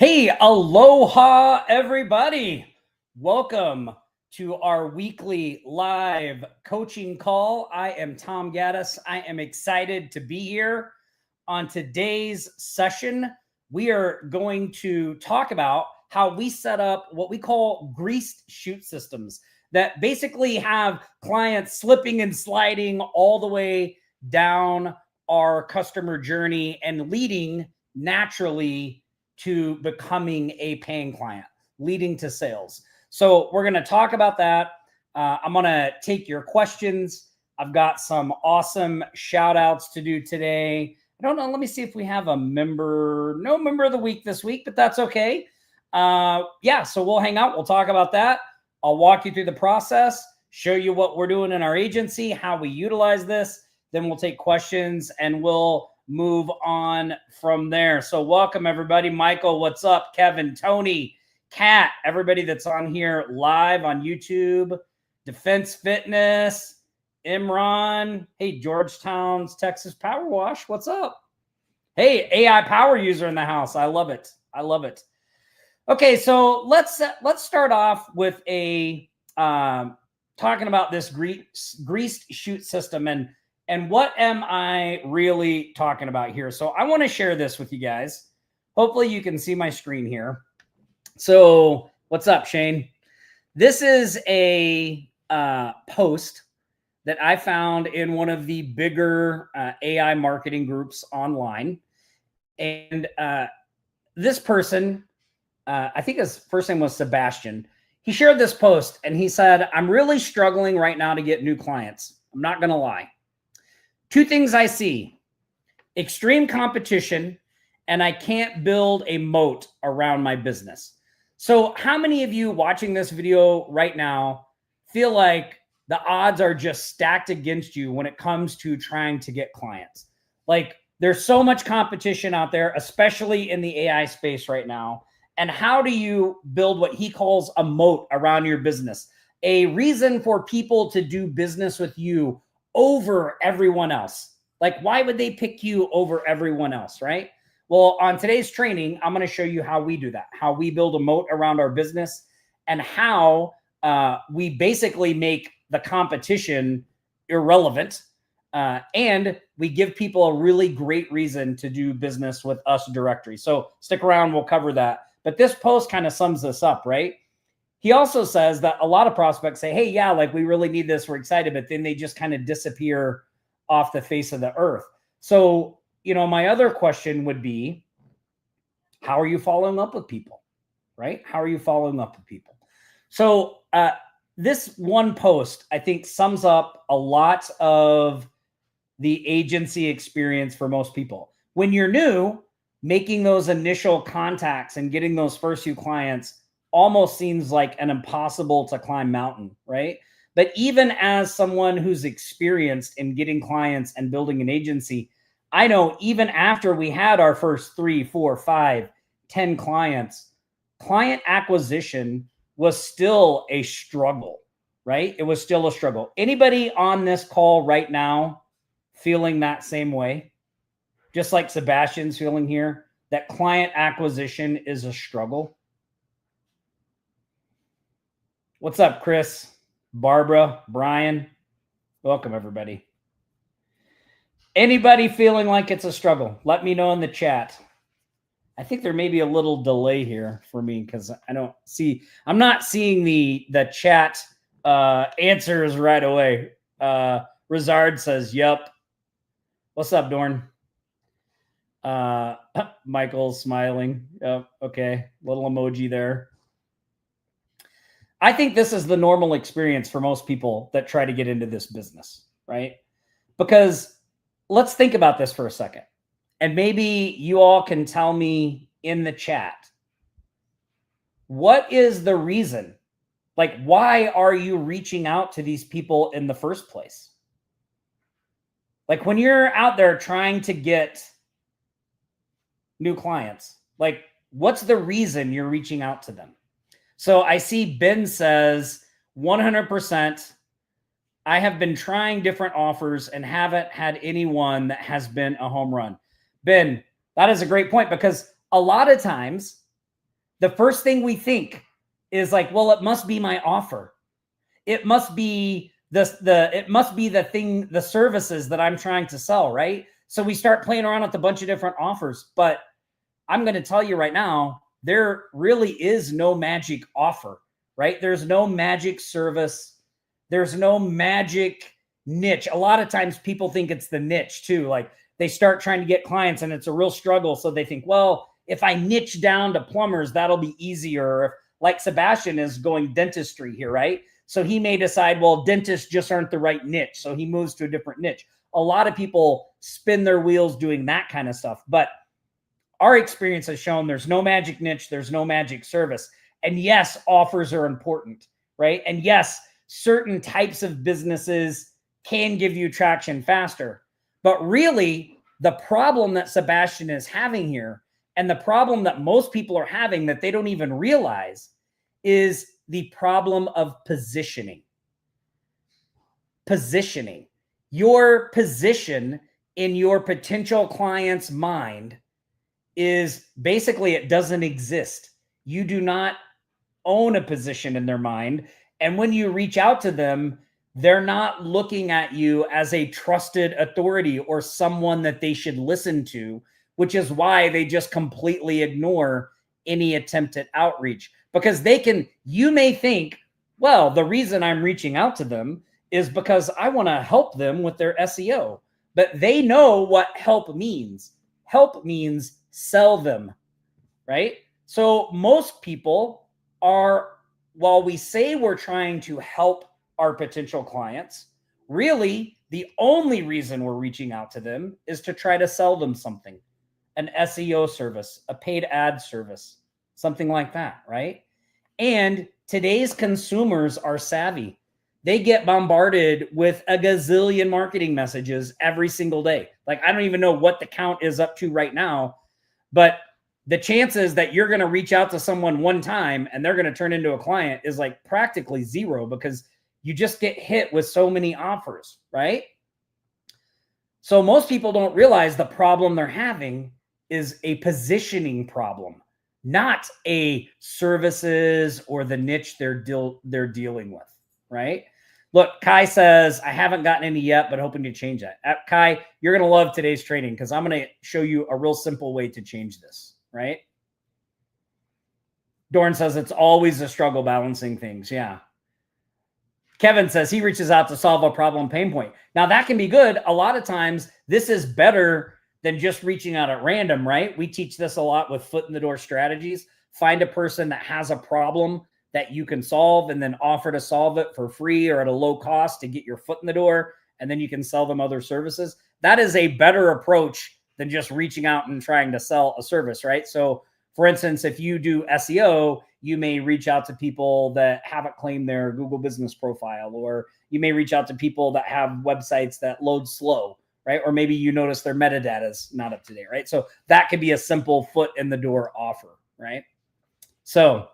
Hey, aloha, everybody. Welcome to our weekly live coaching call. I am Tom Gaddis. I am excited to be here. On today's session, we are going to talk about how we set up what we call greased chute systems that basically have clients slipping and sliding all the way down our customer journey and leading naturally to becoming a paying client, leading to sales. So we're going to talk about that. I'm going to take your questions. I've got some awesome shout outs to do today. I don't know. Let me see if we have no member of the week this week, but that's okay. So we'll hang out. We'll talk about that. I'll walk you through the process, show you what we're doing in our agency, how we utilize this. Then we'll take questions and we'll move on from there. So welcome everybody. Michael, what's up? Kevin, Tony, Kat, everybody that's on here live on YouTube, Defense Fitness, Imran. Hey, Georgetown's Texas Power Wash. What's up? Hey, AI power user in the house. I love it. I love it. Okay, so let's start off with a talking about this greased chute system and what am I really talking about here? So I want to share this with you guys. Hopefully you can see my screen here. So what's up, Shane? This is a post that I found in one of the bigger AI marketing groups online. And this person, I think his first name was Sebastian. He shared this post and he said, I'm really struggling right now to get new clients. I'm not going to lie. Two things I see: extreme competition, and I can't build a moat around my business. So how many of you watching this video right now feel like the odds are just stacked against you when it comes to trying to get clients? Like there's so much competition out there, especially in the AI space right now. And how do you build what he calls a moat around your business? A reason for people to do business with you over everyone else. Like, why would they pick you over everyone else, right? Well, on today's training, I'm going to show you how we do that, how we build a moat around our business, and how we basically make the competition irrelevant. And we give people a really great reason to do business with us directly. So stick around, we'll cover that. But this post kind of sums this up, right? He also says that a lot of prospects say, hey, yeah, like we really need this, we're excited, but then they just kind of disappear off the face of the earth. So, my other question would be, how are you following up with people, right? How are you following up with people? So this one post, I think, sums up a lot of the agency experience for most people. When you're new, making those initial contacts and getting those first few clients almost seems like an impossible to climb mountain, right? But even as someone who's experienced in getting clients and building an agency, I know even after we had our first 3, 4, 5, 10 clients, client acquisition was still a struggle, right? It was still a struggle. Anybody on this call right now feeling that same way? Just like Sebastian's feeling here, that client acquisition is a struggle? What's up, Chris, Barbara, Brian? Welcome, everybody. Anybody feeling like it's a struggle? Let me know in the chat. I think there may be a little delay here for me because I'm not seeing the chat answers right away. Rizard says, yep. What's up, Dorn? Michael's smiling. Okay, little emoji there. I think this is the normal experience for most people that try to get into this business, right? Because let's think about this for a second. And maybe you all can tell me in the chat, what is the reason? Like, why are you reaching out to these people in the first place? Like when you're out there trying to get new clients, like what's the reason you're reaching out to them? So I see Ben says 100%. I have been trying different offers and haven't had anyone that has been a home run. Ben, that is a great point because a lot of times the first thing we think is like, well, it must be my offer. It must be it must be the thing, the services that I'm trying to sell, right? So we start playing around with a bunch of different offers. But I'm going to tell you right now, there really is no magic offer, right? There's no magic service. There's no magic niche. A lot of times people think it's the niche too. Like they start trying to get clients and it's a real struggle. So they think, well, if I niche down to plumbers, that'll be easier. Like Sebastian is going dentistry here, right? So he may decide, well, dentists just aren't the right niche. So he moves to a different niche. A lot of people spin their wheels doing that kind of stuff. But our experience has shown there's no magic niche. There's no magic service. And yes, offers are important, right? And yes, certain types of businesses can give you traction faster. But really, the problem that Sebastian is having here, and the problem that most people are having that they don't even realize, is the problem of positioning. Positioning. Your position in your potential client's mind is basically, it doesn't exist. You do not own a position in their mind. And when you reach out to them, they're not looking at you as a trusted authority or someone that they should listen to, which is why they just completely ignore any attempt at outreach. Because you may think, well, the reason I'm reaching out to them is because I want to help them with their SEO. But they know what help means. Help means sell them, right? So most people are, while we say we're trying to help our potential clients, really the only reason we're reaching out to them is to try to sell them something, an SEO service, a paid ad service, something like that, right? And today's consumers are savvy. They get bombarded with a gazillion marketing messages every single day. Like, I don't even know what the count is up to right now, but the chances that you're going to reach out to someone one time and they're going to turn into a client is like practically zero, because you just get hit with so many offers, right? So most people don't realize the problem they're having is a positioning problem, not a services or the niche they're dealing with, right? Look, Kai says, I haven't gotten any yet, but hoping to change that. Kai, you're going to love today's training because I'm going to show you a real simple way to change this, right? Dorn says it's always a struggle balancing things. Yeah. Kevin says he reaches out to solve a problem pain point. Now that can be good. A lot of times this is better than just reaching out at random, right? We teach this a lot with foot in the door strategies. Find a person that has a problem that you can solve and then offer to solve it for free or at a low cost to get your foot in the door. And then you can sell them other services. That is a better approach than just reaching out and trying to sell a service, right? So for instance, if you do SEO, you may reach out to people that haven't claimed their Google business profile, or you may reach out to people that have websites that load slow, right? Or maybe you notice their metadata is not up to date, right? So that could be a simple foot in the door offer, right? So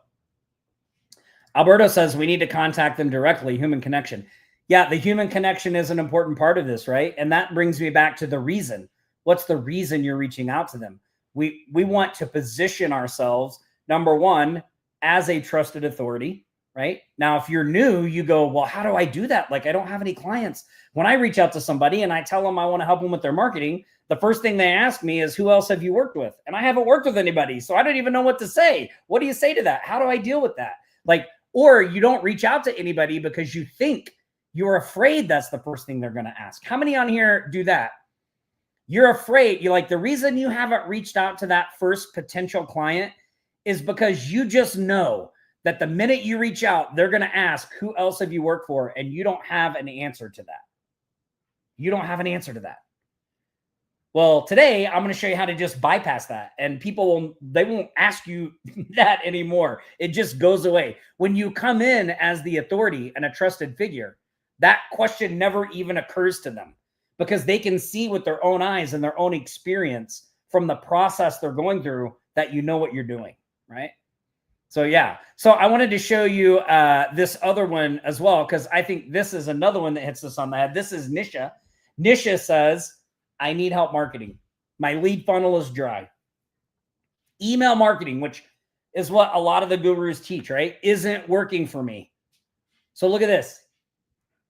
Alberto says we need to contact them directly, human connection. Yeah, the human connection is an important part of this, right? And that brings me back to the reason. What's the reason you're reaching out to them? We want to position ourselves, number one, as a trusted authority, right? Now, if you're new, you go, well, how do I do that? Like, I don't have any clients. When I reach out to somebody and I tell them I want to help them with their marketing, the first thing they ask me is, who else have you worked with? And I haven't worked with anybody, so I don't even know what to say. What do you say to that? How do I deal with that? Like, or you don't reach out to anybody because you think you're afraid that's the first thing they're going to ask. How many on here do that? You're afraid. You're like, the reason you haven't reached out to that first potential client is because you just know that the minute you reach out, they're going to ask, who else have you worked for? And you don't have an answer to that. You don't have an answer to that. Well, today I'm going to show you how to just bypass that, and people won't ask you that anymore. It just goes away. When you come in as the authority and a trusted figure, that question never even occurs to them, because they can see with their own eyes and their own experience from the process they're going through that you know what you're doing, right? So yeah, so I wanted to show you this other one as well, because I think this is another one that hits us on the head. This is Nisha. Nisha says, I need help marketing. My lead funnel is dry. Email marketing, which is what a lot of the gurus teach, right? Isn't working for me. So look at this.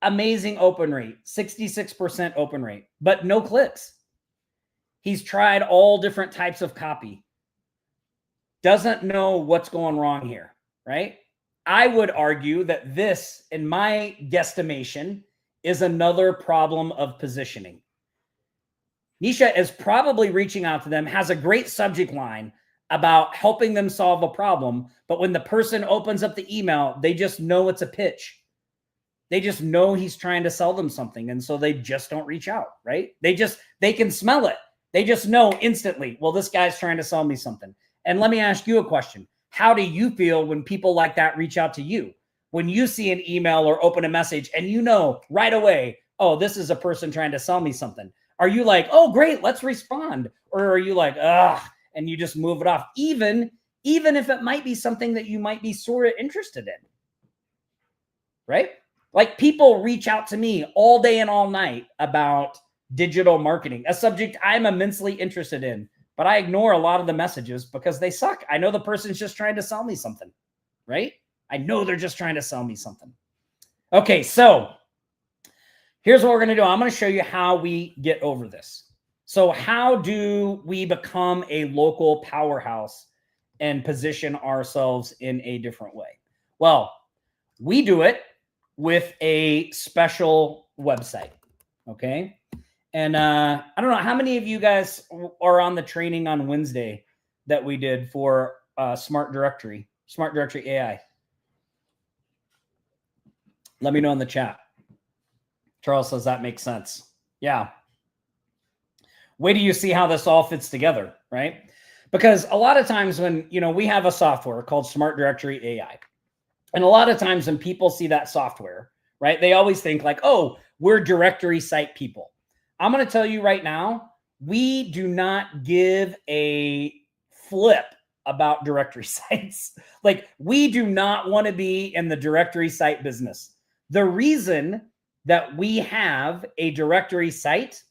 Amazing open rate, 66% open rate, but no clicks. He's tried all different types of copy. Doesn't know what's going wrong here, right? I would argue that this, in my guesstimation, is another problem of positioning. Nisha is probably reaching out to them, has a great subject line about helping them solve a problem, but when the person opens up the email, they just know it's a pitch. They just know he's trying to sell them something, and so they just don't reach out, right? They can smell it. They just know instantly, well, this guy's trying to sell me something. And let me ask you a question. How do you feel when people like that reach out to you? When you see an email or open a message and you know right away, oh, this is a person trying to sell me something. Are you like, oh, great, let's respond? Or are you like, ugh, and you just move it off, even if it might be something that you might be sort of interested in, right? Like people reach out to me all day and all night about digital marketing, a subject I'm immensely interested in, but I ignore a lot of the messages because they suck. I know the person's just trying to sell me something, right? I know they're just trying to sell me something. Okay, so here's what we're going to do. I'm going to show you how we get over this. So how do we become a local powerhouse and position ourselves in a different way? Well, we do it with a special website, okay? And I don't know, how many of you guys are on the training on Wednesday that we did for Smart Directory AI? Let me know in the chat. Charles says that makes sense. Yeah. Wait till you see how this all fits together, right? Because a lot of times when, we have a software called Smart Directory AI, and a lot of times when people see that software, right, they always think like, oh, we're directory site people. I'm going to tell you right now, we do not give a flip about directory sites. Like, we do not want to be in the directory site business. The reason that we have a directory site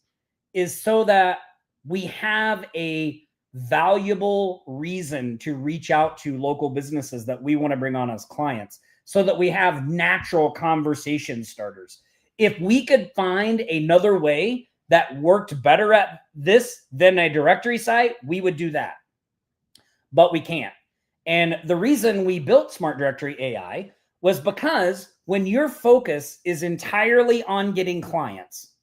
is so that we have a valuable reason to reach out to local businesses that we want to bring on as clients, so that we have natural conversation starters. If we could find another way that worked better at this than a directory site, we would do that. But we can't. And the reason we built Smart Directory AI was because when your focus is entirely on getting clients,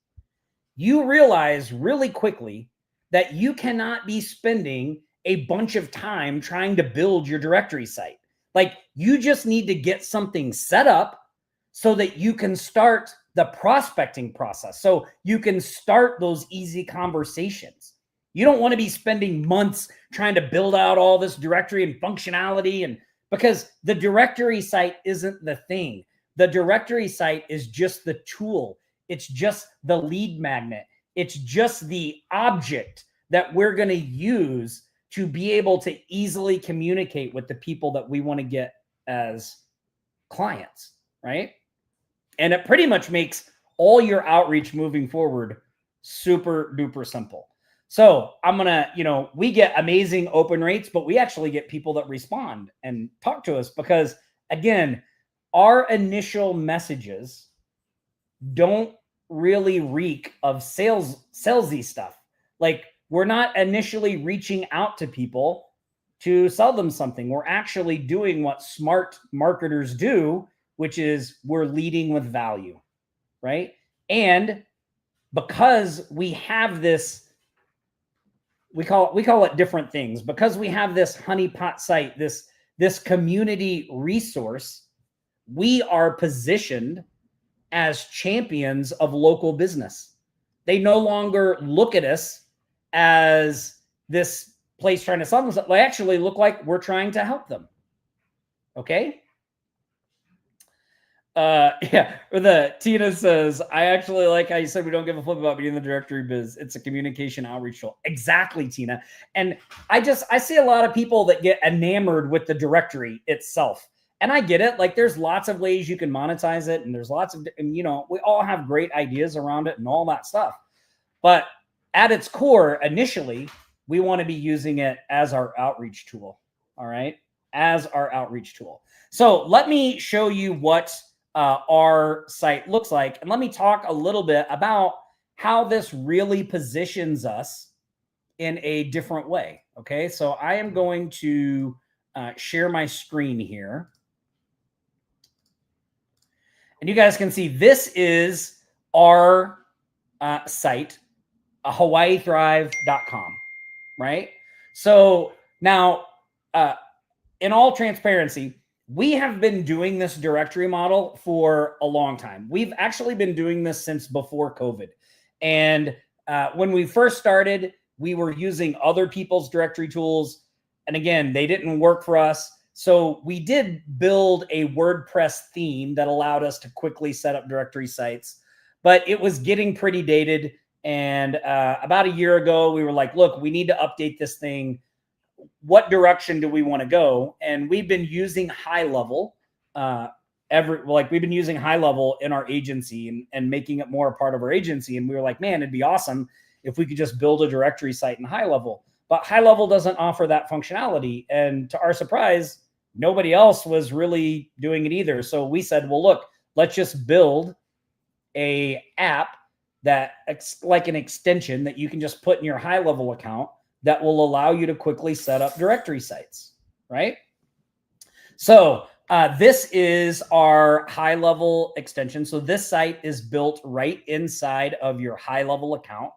you realize really quickly that you cannot be spending a bunch of time trying to build your directory site. Like, you just need to get something set up so that you can start the prospecting process, so you can start those easy conversations. You don't want to be spending months trying to build out all this directory and functionality, and because the directory site isn't the thing. The directory site is just the tool. It's just the lead magnet. It's just the object that we're going to use to be able to easily communicate with the people that we want to get as clients, right? And it pretty much makes all your outreach moving forward super duper simple. So I'm going to, we get amazing open rates, but we actually get people that respond and talk to us because, again, our initial messages don't really reek of salesy stuff. Like, we're not initially reaching out to people to sell them something. We're actually doing what smart marketers do, which is we're leading with value, right? And because we have this, we call it different things, because we have this honeypot site, this community resource, we are positioned as champions of local business. They no longer look at us as this place trying to sell them something. They actually look like we're trying to help them. Okay? Yeah, Tina says, I actually like how you said we don't give a flip about being in the directory biz. It's a communication outreach tool. Exactly, Tina. And I see a lot of people that get enamored with the directory itself. And I get it. Like, there's lots of ways you can monetize it. And there's lots of, we all have great ideas around it and all that stuff. But at its core, initially, we want to be using it as our outreach tool. All right. as our outreach tool. So let me show you what our site looks like. And let me talk a little bit about how this really positions us in a different way. Okay, so I am going to share my screen here. And you guys can see this is our site, hawaiithrive.com, right? So now, in all transparency, we have been doing this directory model for a long time. We've actually been doing this since before COVID. And when we first started, we were using other people's directory tools. And again, they didn't work for us. So we did build a WordPress theme that allowed us to quickly set up directory sites, but it was getting pretty dated. And about a year ago, we were like, look, we need to update this thing. What direction do we want to go? And we've been using high level we've been using high level in our agency and making it more a part of our agency. And we were like, man, it'd be awesome if we could just build a directory site in high level. But high level doesn't offer that functionality. And to our surprise, nobody else was really doing it either. So we said, well, look, let's just build a app that like an extension that you can just put in your high level account that will allow you to quickly set up directory sites, right? So this is our high level extension. So this site is built right inside of your high level account.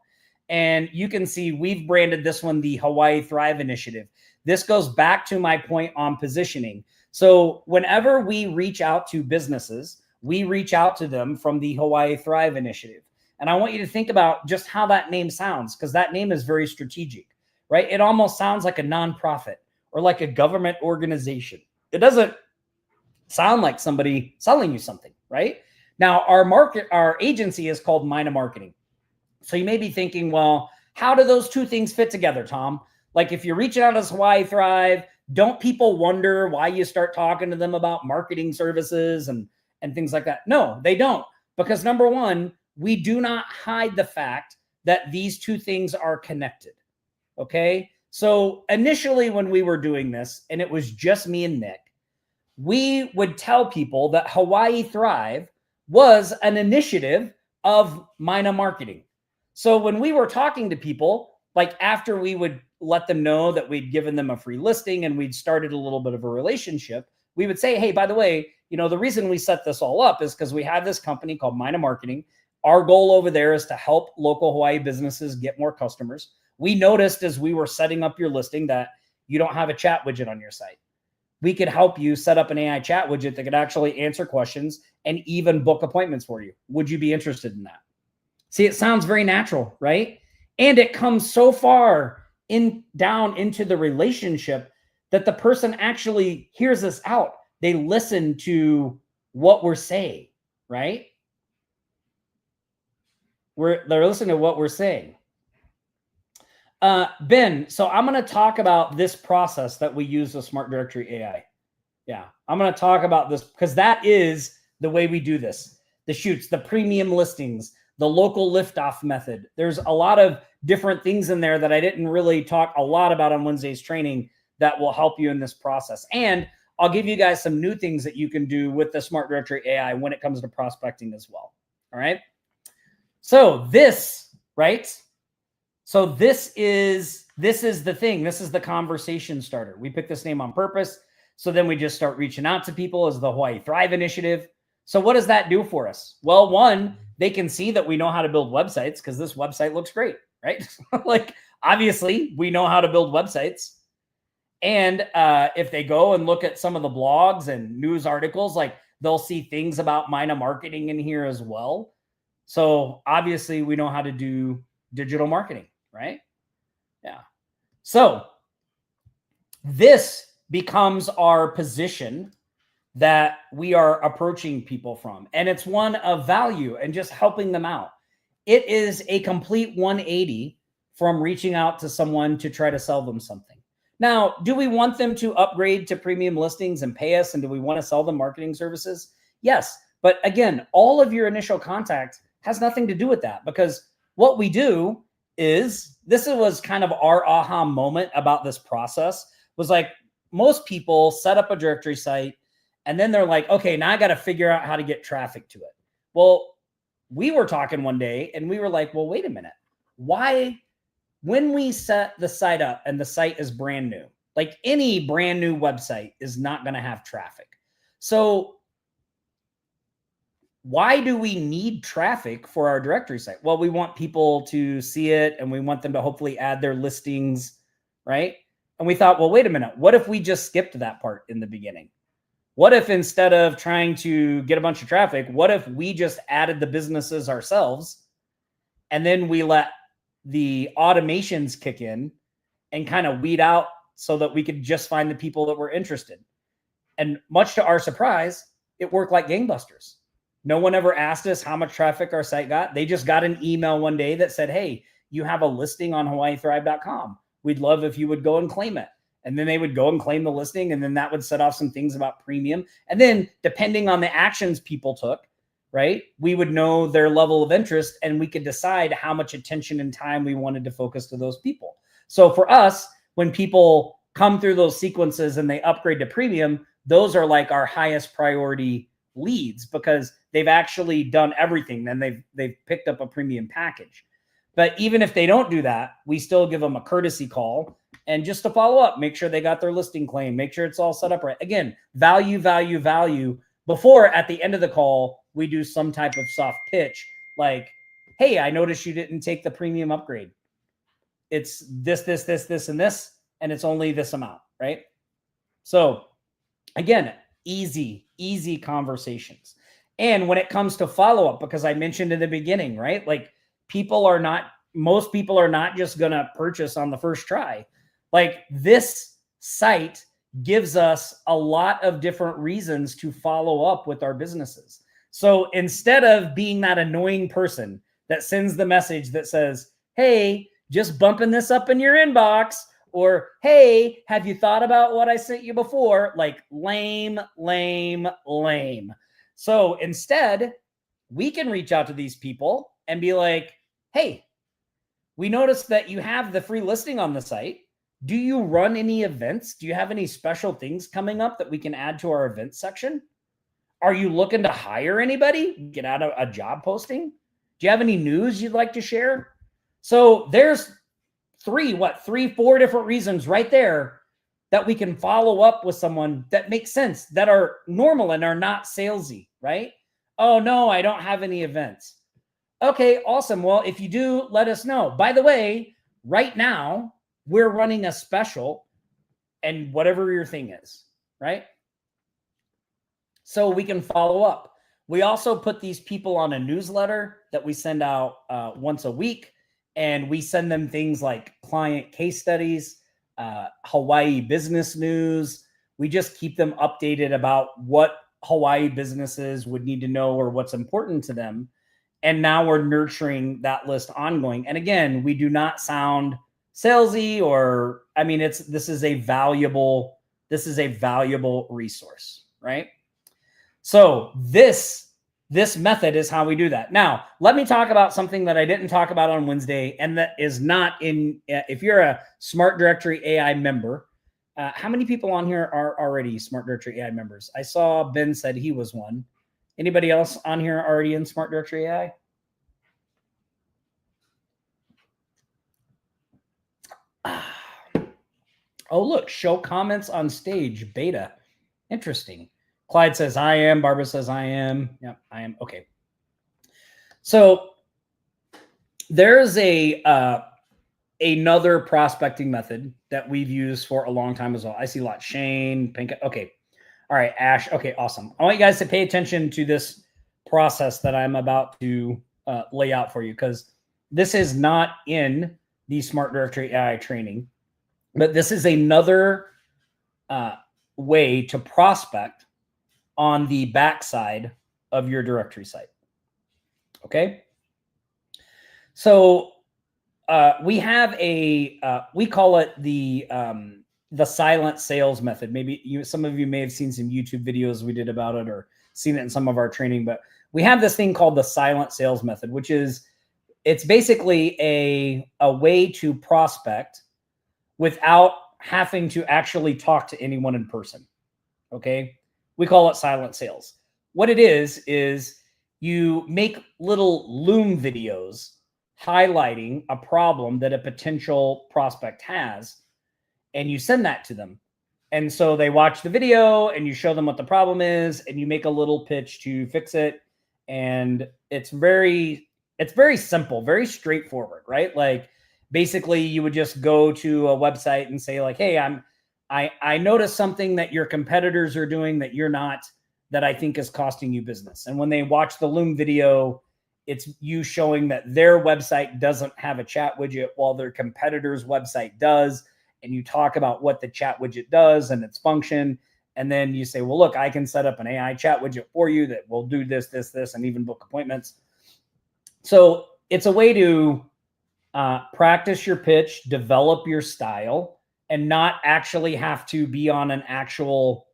And you can see we've branded this one the Hawaii Thrive Initiative. This goes back to my point on positioning. So whenever we reach out to businesses, we reach out to them from the Hawaii Thrive Initiative. And I want you to think about just how that name sounds, because that name is very strategic, right? It almost sounds like a nonprofit or like a government organization. It doesn't sound like somebody selling you something, right? Now, our agency is called Mina Marketing. So you may be thinking, well, how do those two things fit together, Tom? Like if you're reaching out as Hawaii Thrive, don't people wonder why you start talking to them about marketing services and things like that? No, they don't. Because number one, we do not hide the fact that these two things are connected. Okay. So initially when we were doing this and it was just me and Nick, we would tell people that Hawaii Thrive was an initiative of Mina Marketing. So when we were talking to people, like after we would let them know that we'd given them a free listing and we'd started a little bit of a relationship, we would say, hey, by the way, the reason we set this all up is because we have this company called Mina Marketing. Our goal over there is to help local Hawaii businesses get more customers. We noticed as we were setting up your listing that you don't have a chat widget on your site. We could help you set up an AI chat widget that could actually answer questions and even book appointments for you. Would you be interested in that? See, it sounds very natural, right? And it comes so far down into the relationship that the person actually hears us out. They listen to what we're saying, right? They're listening to what we're saying. Ben, so I'm going to talk about this process that we use with Smart Directory AI. Yeah, I'm going to talk about this because that is the way we do this. The chutes, the premium listings, the local liftoff method. There's a lot of different things in there that I didn't really talk a lot about on Wednesday's training that will help you in this process. And I'll give you guys some new things that you can do with the Smart Directory AI when it comes to prospecting as well. All right. So this, right? So this is the thing. This is the conversation starter. We picked this name on purpose. So then we just start reaching out to people as the Hawaii Thrive Initiative. So what does that do for us? Well, one, they can see that we know how to build websites because this website looks great, right? Like, obviously, we know how to build websites. And if they go and look at some of the blogs and news articles, like they'll see things about Mina Marketing in here as well. So obviously, we know how to do digital marketing, right? Yeah. So this becomes our position that we are approaching people from. And it's one of value and just helping them out. It is a complete 180 from reaching out to someone to try to sell them something. Now, do we want them to upgrade to premium listings and pay us? And do we want to sell them marketing services? Yes. But again, all of your initial contact has nothing to do with that, because what we do is, this was kind of our aha moment about this process, was like, most people set up a directory site and then they're like, okay, now I got to figure out how to get traffic to it. Well, we were talking one day and we were like, well, wait a minute. Why, when we set the site up and the site is brand new, like any brand new website is not going to have traffic. So why do we need traffic for our directory site? Well, we want people to see it and we want them to hopefully add their listings, right? And we thought, well, wait a minute. What if we just skipped that part in the beginning? What if instead of trying to get a bunch of traffic, what if we just added the businesses ourselves and then we let the automations kick in and kind of weed out so that we could just find the people that were interested? And much to our surprise, it worked like gangbusters. No one ever asked us how much traffic our site got. They just got an email one day that said, hey, you have a listing on HawaiiThrive.com. We'd love if you would go and claim it. And then they would go and claim the listing. And then that would set off some things about premium. And then depending on the actions people took, right, we would know their level of interest and we could decide how much attention and time we wanted to focus to those people. So for us, when people come through those sequences and they upgrade to premium, those are like our highest priority leads because they've actually done everything. Then they've picked up a premium package. But even if they don't do that, we still give them a courtesy call and just to follow up, make sure they got their listing claim, make sure it's all set up right. Again, value, value, value. Before at the end of the call, we do some type of soft pitch like, hey, I noticed you didn't take the premium upgrade. It's this, this, this, this, and this, and it's only this amount, right? So again, easy conversations. And when it comes to follow-up, because I mentioned in the beginning, right? Like most people are not just going to purchase on the first try. Like this site gives us a lot of different reasons to follow up with our businesses. So instead of being that annoying person that sends the message that says, hey, just bumping this up in your inbox, or, hey, have you thought about what I sent you before? Like lame. So instead, we can reach out to these people and be like, hey, we noticed that you have the free listing on the site. Do you run any events? Do you have any special things coming up that we can add to our events section? Are you looking to hire anybody? Get out of a job posting? Do you have any news you'd like to share? So there's 4 different reasons right there that we can follow up with someone that makes sense, that are normal and are not salesy, right? Oh, no, I don't have any events. Okay, awesome. Well, if you do, let us know. By the way, right now, we're running a special and whatever your thing is, right? So we can follow up. We also put these people on a newsletter that we send out once a week. And we send them things like client case studies, Hawaii business news. We just keep them updated about what Hawaii businesses would need to know or what's important to them. And now we're nurturing that list ongoing. And again, we do not sound salesy or, I mean, this is a valuable resource, right? So this method is how we do that. Now, let me talk about something that I didn't talk about on Wednesday, and that is not in, if you're a Smart Directory AI member, how many people on here are already Smart Directory AI members? I saw Ben said he was one. Anybody else on here already in Smart Directory AI? Oh, look, show comments on stage, beta. Interesting. Clyde says, I am. Barbara says, I am. Yep, I am. Okay. So there's another prospecting method that we've used for a long time as well. I see a lot. Shane, Pink. Okay. All right, Ash. Okay, awesome. I want you guys to pay attention to this process that I'm about to lay out for you, because this is not in the Smart Directory AI training, but this is another way to prospect on the backside of your directory site. Okay. So we have we call it the silent sales method. Maybe some of you may have seen some YouTube videos we did about it or seen it in some of our training, but we have this thing called the silent sales method, which is, it's basically a way to prospect without having to actually talk to anyone in person. Okay. We call it silent sales. What it is you make little Loom videos highlighting a problem that a potential prospect has, and you send that to them. And so they watch the video and you show them what the problem is and you make a little pitch to fix it. And it's very simple, very straightforward, right? Like basically you would just go to a website and say like, hey, I noticed something that your competitors are doing that you're not, that I think is costing you business. And when they watch the Loom video, it's you showing that their website doesn't have a chat widget while their competitor's website does. And you talk about what the chat widget does and its function. And then you say, well, look, I can set up an AI chat widget for you that will do this, this, this, and even book appointments. So it's a way to practice your pitch, develop your style, and not actually have to be on an actual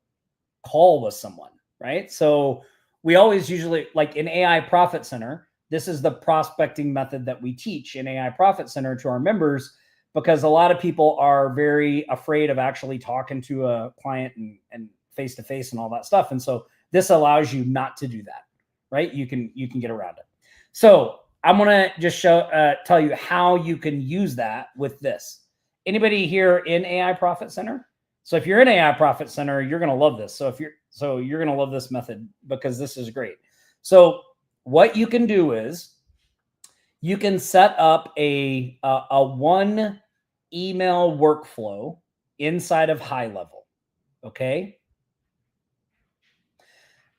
call with someone, right? So we always usually, like in AI Profit Center, this is the prospecting method that we teach in AI Profit Center to our members, because a lot of people are very afraid of actually talking to a client and face-to-face and all that stuff. And so this allows you not to do that, right? You can get around it. So I'm going to just tell you how you can use that with this. Anybody here in AI Profit Center? So if you're in AI Profit Center, you're going to love this. So you're going to love this method because this is great. So what you can do is you can set up a one email workflow inside of High Level. Okay.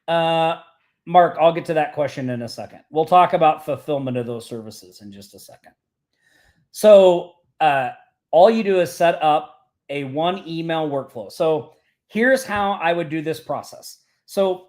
Mark, I'll get to that question in a second. We'll talk about fulfillment of those services in just a second. So all you do is set up a one email workflow. So here's how I would do this process. So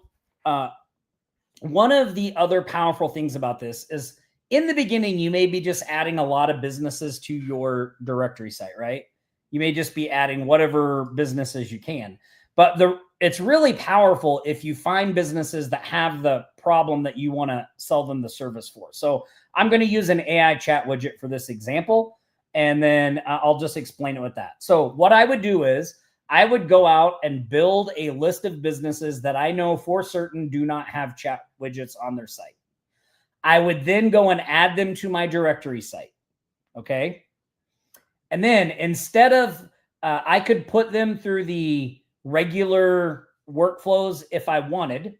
one of the other powerful things about this is in the beginning, you may be just adding a lot of businesses to your directory site, right? You may just be adding whatever businesses you can. But it's really powerful if you find businesses that have the problem that you want to sell them the service for. So I'm going to use an AI chat widget for this example, and then I'll just explain it with that. So what I would do is I would go out and build a list of businesses that I know for certain do not have chat widgets on their site. I would then go and add them to my directory site. Okay. And then instead of, I could put them through the regular workflows if I wanted,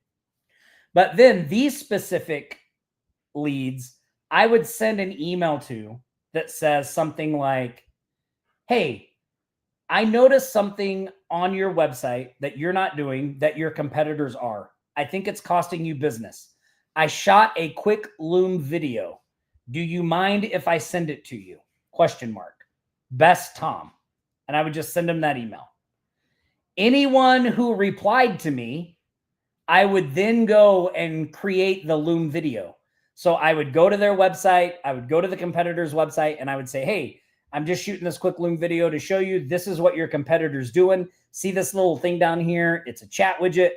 but then these specific leads, I would send an email to that says something like, hey, I noticed something on your website that you're not doing that your competitors are. I think it's costing you business. I shot a quick Loom video. Do you mind if I send it to you? ? Best Tom. And I would just send them that email. Anyone who replied to me, I would then go and create the Loom video. So I would go to their website, I would go to the competitor's website, and I would say, hey, I'm just shooting this quick Loom video to show you this is what your competitor's doing. See this little thing down here? It's a chat widget.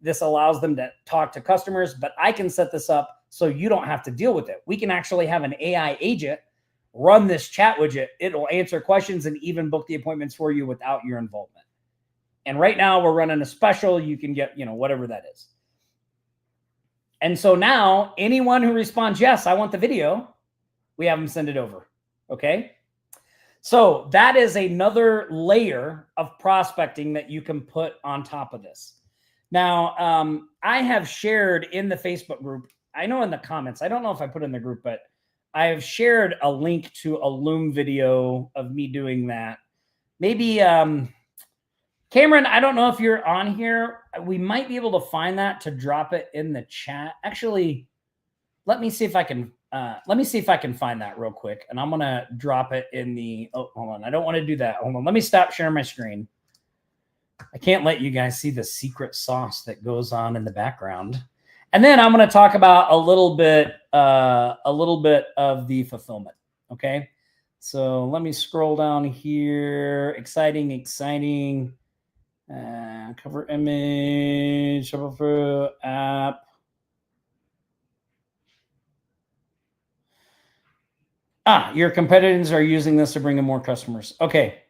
This allows them to talk to customers, but I can set this up so you don't have to deal with it. We can actually have an AI agent run this chat widget. It'll answer questions and even book the appointments for you without your involvement. And right now we're running a special. You can get, whatever that is. And so now anyone who responds, yes, I want the video, we have them send it over. Okay. So that is another layer of prospecting that you can put on top of this. Now, I have shared in the Facebook group, I know in the comments, I don't know if I put in the group, but I have shared a link to a Loom video of me doing that. Maybe, Cameron, I don't know if you're on here. We might be able to find that to drop it in the chat. Actually, let me see if I can find that real quick, and I'm going to drop it in the, oh, hold on. I don't want to do that. Hold on. Let me stop sharing my screen. I can't let you guys see the secret sauce that goes on in the background. And then I'm going to talk about a little bit of the fulfillment. Okay. So let me scroll down here. Exciting. Cover image, Shopify app. Your competitors are using this to bring in more customers. Okay.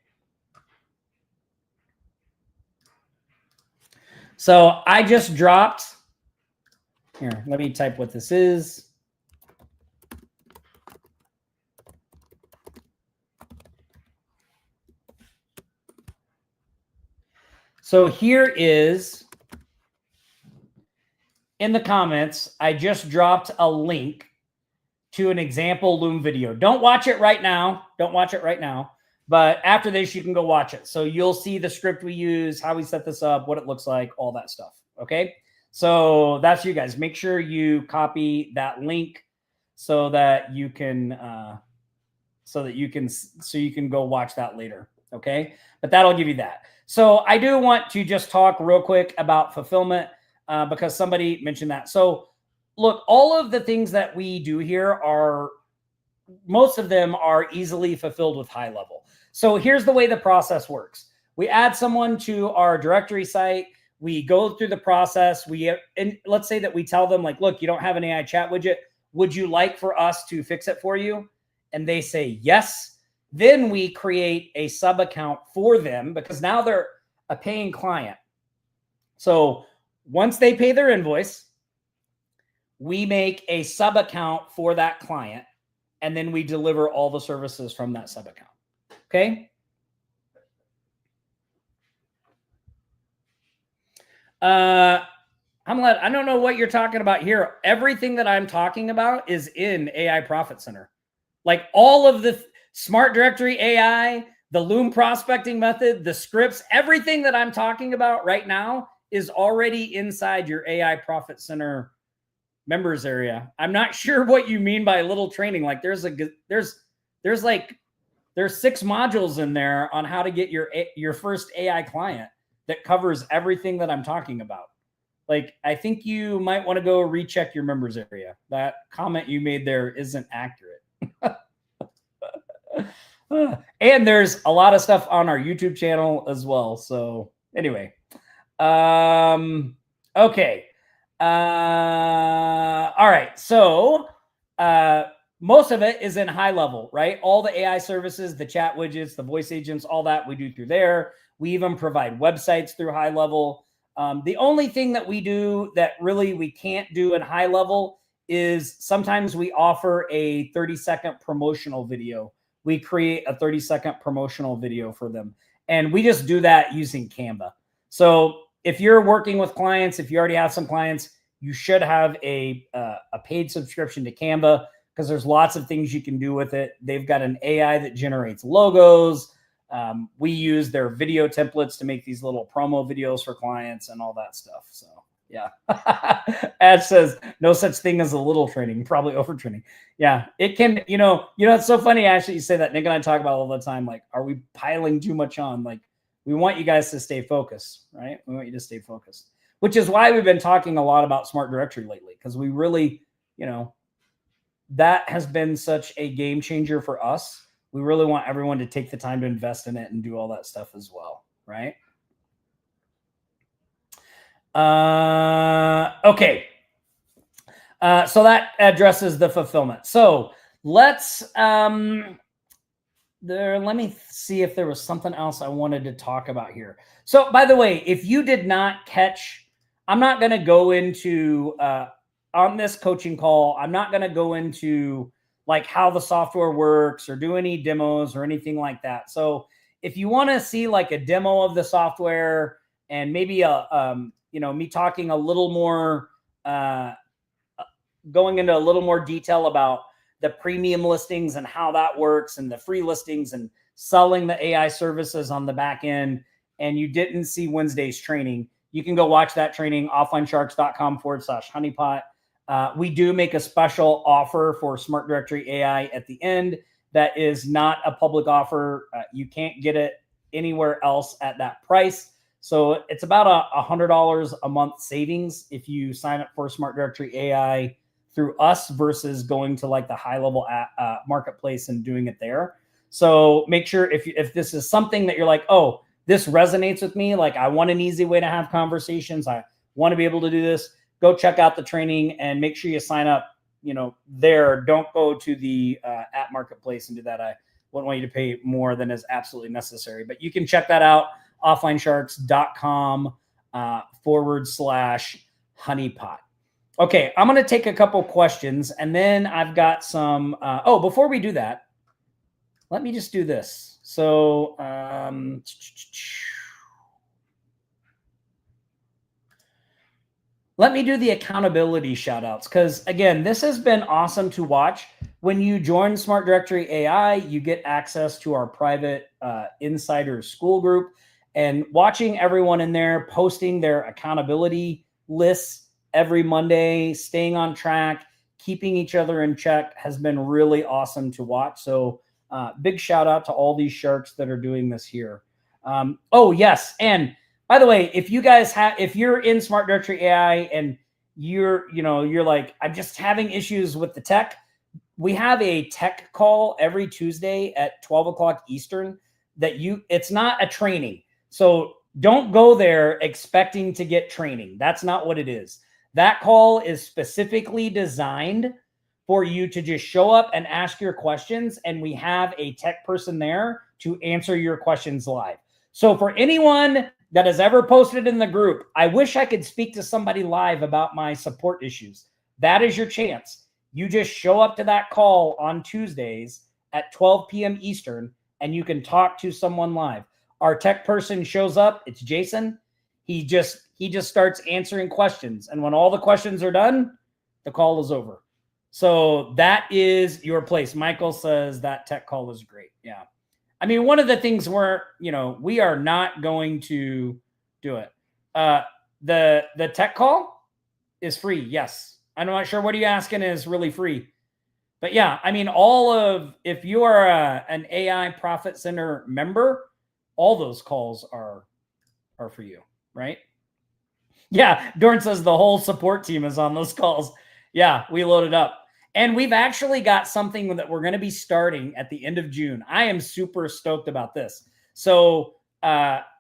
So I just dropped here. Let me type what this is. So here is in the comments, I just dropped a link to an example Loom video. Don't watch it right now. Don't watch it right now. But after this, you can go watch it. So you'll see the script we use, how we set this up, what it looks like, all that stuff. Okay. So that's you guys. Make sure you copy that link so that you can go watch that later. Okay. But that'll give you that. So I do want to just talk real quick about fulfillment because somebody mentioned that. So look, all of the things that we do here are, most of them are easily fulfilled with high level. So here's the way the process works. We add someone to our directory site. We go through the process. And let's say that we tell them like, look, you don't have an AI chat widget. Would you like for us to fix it for you? And they say yes. Then we create a sub account for them because now they're a paying client. So once they pay their invoice, we make a sub account for that client, and then we deliver all the services from that sub account. Okay. I don't know what you're talking about here. Everything that I'm talking about is in AI Profit Center. Like all of the Smart Directory AI, the Loom prospecting method, the scripts, everything that I'm talking about right now is already inside your AI Profit Center members area. I'm not sure what you mean by a little training. Like there's 6 modules in there on how to get your first AI client that covers everything that I'm talking about. Like, I think you might want to go recheck your members area. That comment you made there isn't accurate. And there's a lot of stuff on our YouTube channel as well. So anyway, okay. All right. So most of it is in high level, right? All the AI services, the chat widgets, the voice agents, all that we do through there. We even provide websites through high level. The only thing that we do that really we can't do in high level is sometimes we offer a 30-second promotional video. We create a 30-second promotional video for them. And we just do that using Canva. So if you're working with clients, if you already have some clients, you should have a paid subscription to Canva because there's lots of things you can do with it. They've got an AI that generates logos. We use their video templates to make these little promo videos for clients and all that stuff. So yeah. Ash says no such thing as a little training, probably overtraining. Yeah, it can, it's so funny, Ash, that you say that. Nick and I talk about it all the time. Like, are we piling too much on? Like, we want you guys to stay focused, right? We want you to stay focused, which is why we've been talking a lot about Smart Directory lately, because we really, that has been such a game changer for us. We really want everyone to take the time to invest in it and do all that stuff as well, right? Okay. So that addresses the fulfillment. So let's, let me see if there was something else I wanted to talk about here. So by the way, if you did not catch, I'm not going to go into, on this coaching call, I'm not going to go into like how the software works or do any demos or anything like that. So if you want to see like a demo of the software and maybe me talking a little more, going into a little more detail about the premium listings and how that works and the free listings and selling the AI services on the back end, and you didn't see Wednesday's training, you can go watch that training, offlinesharks.com/honeypot. We do make a special offer for Smart Directory AI at the end. That is not a public offer. You can't get it anywhere else at that price. So it's about $100 a month savings if you sign up for Smart Directory AI through us versus going to like the high level marketplace and doing it there. So make sure if this is something that you're like, oh, this resonates with me, like I want an easy way to have conversations, I want to be able to do this, go check out the training and make sure you sign up, there. Don't go to the app marketplace and do that. I wouldn't want you to pay more than is absolutely necessary, but you can check that out, offlinesharks.com. /honeypot. Okay, I'm going to take a couple questions, and then I've got some. Before we do that, let me just do this. So, let me do the accountability shout outs, because again, this has been awesome to watch. When you join Smart Directory AI, you get access to our private insider school group, and watching everyone in there posting their accountability lists every Monday, staying on track, keeping each other in check has been really awesome to watch. So big shout out to all these sharks that are doing this here. Oh yes. And by the way, if you guys if you're in Smart Directory AI and you're like, I'm just having issues with the tech, we have a tech call every Tuesday at 12 o'clock Eastern it's not a training. So don't go there expecting to get training. That's not what it is. That call is specifically designed for you to just show up and ask your questions. And we have a tech person there to answer your questions live. So for anyone that has ever posted in the group, I wish I could speak to somebody live about my support issues. That is your chance. You just show up to that call on Tuesdays at 12 p.m. Eastern, and you can talk to someone live. Our tech person shows up. It's Jason. He just starts answering questions. And when all the questions are done, the call is over. So that is your place. Michael says that tech call is great. Yeah. I mean, one of the things we are not going to do it. The tech call is free. Yes. I'm not sure what are you asking is really free. But yeah, I mean, if you are an AI Profit Center member, all those calls are for you, right? Yeah, Dorn says the whole support team is on those calls. Yeah, we loaded up. And we've actually got something that we're going to be starting at the end of June. I am super stoked about this. So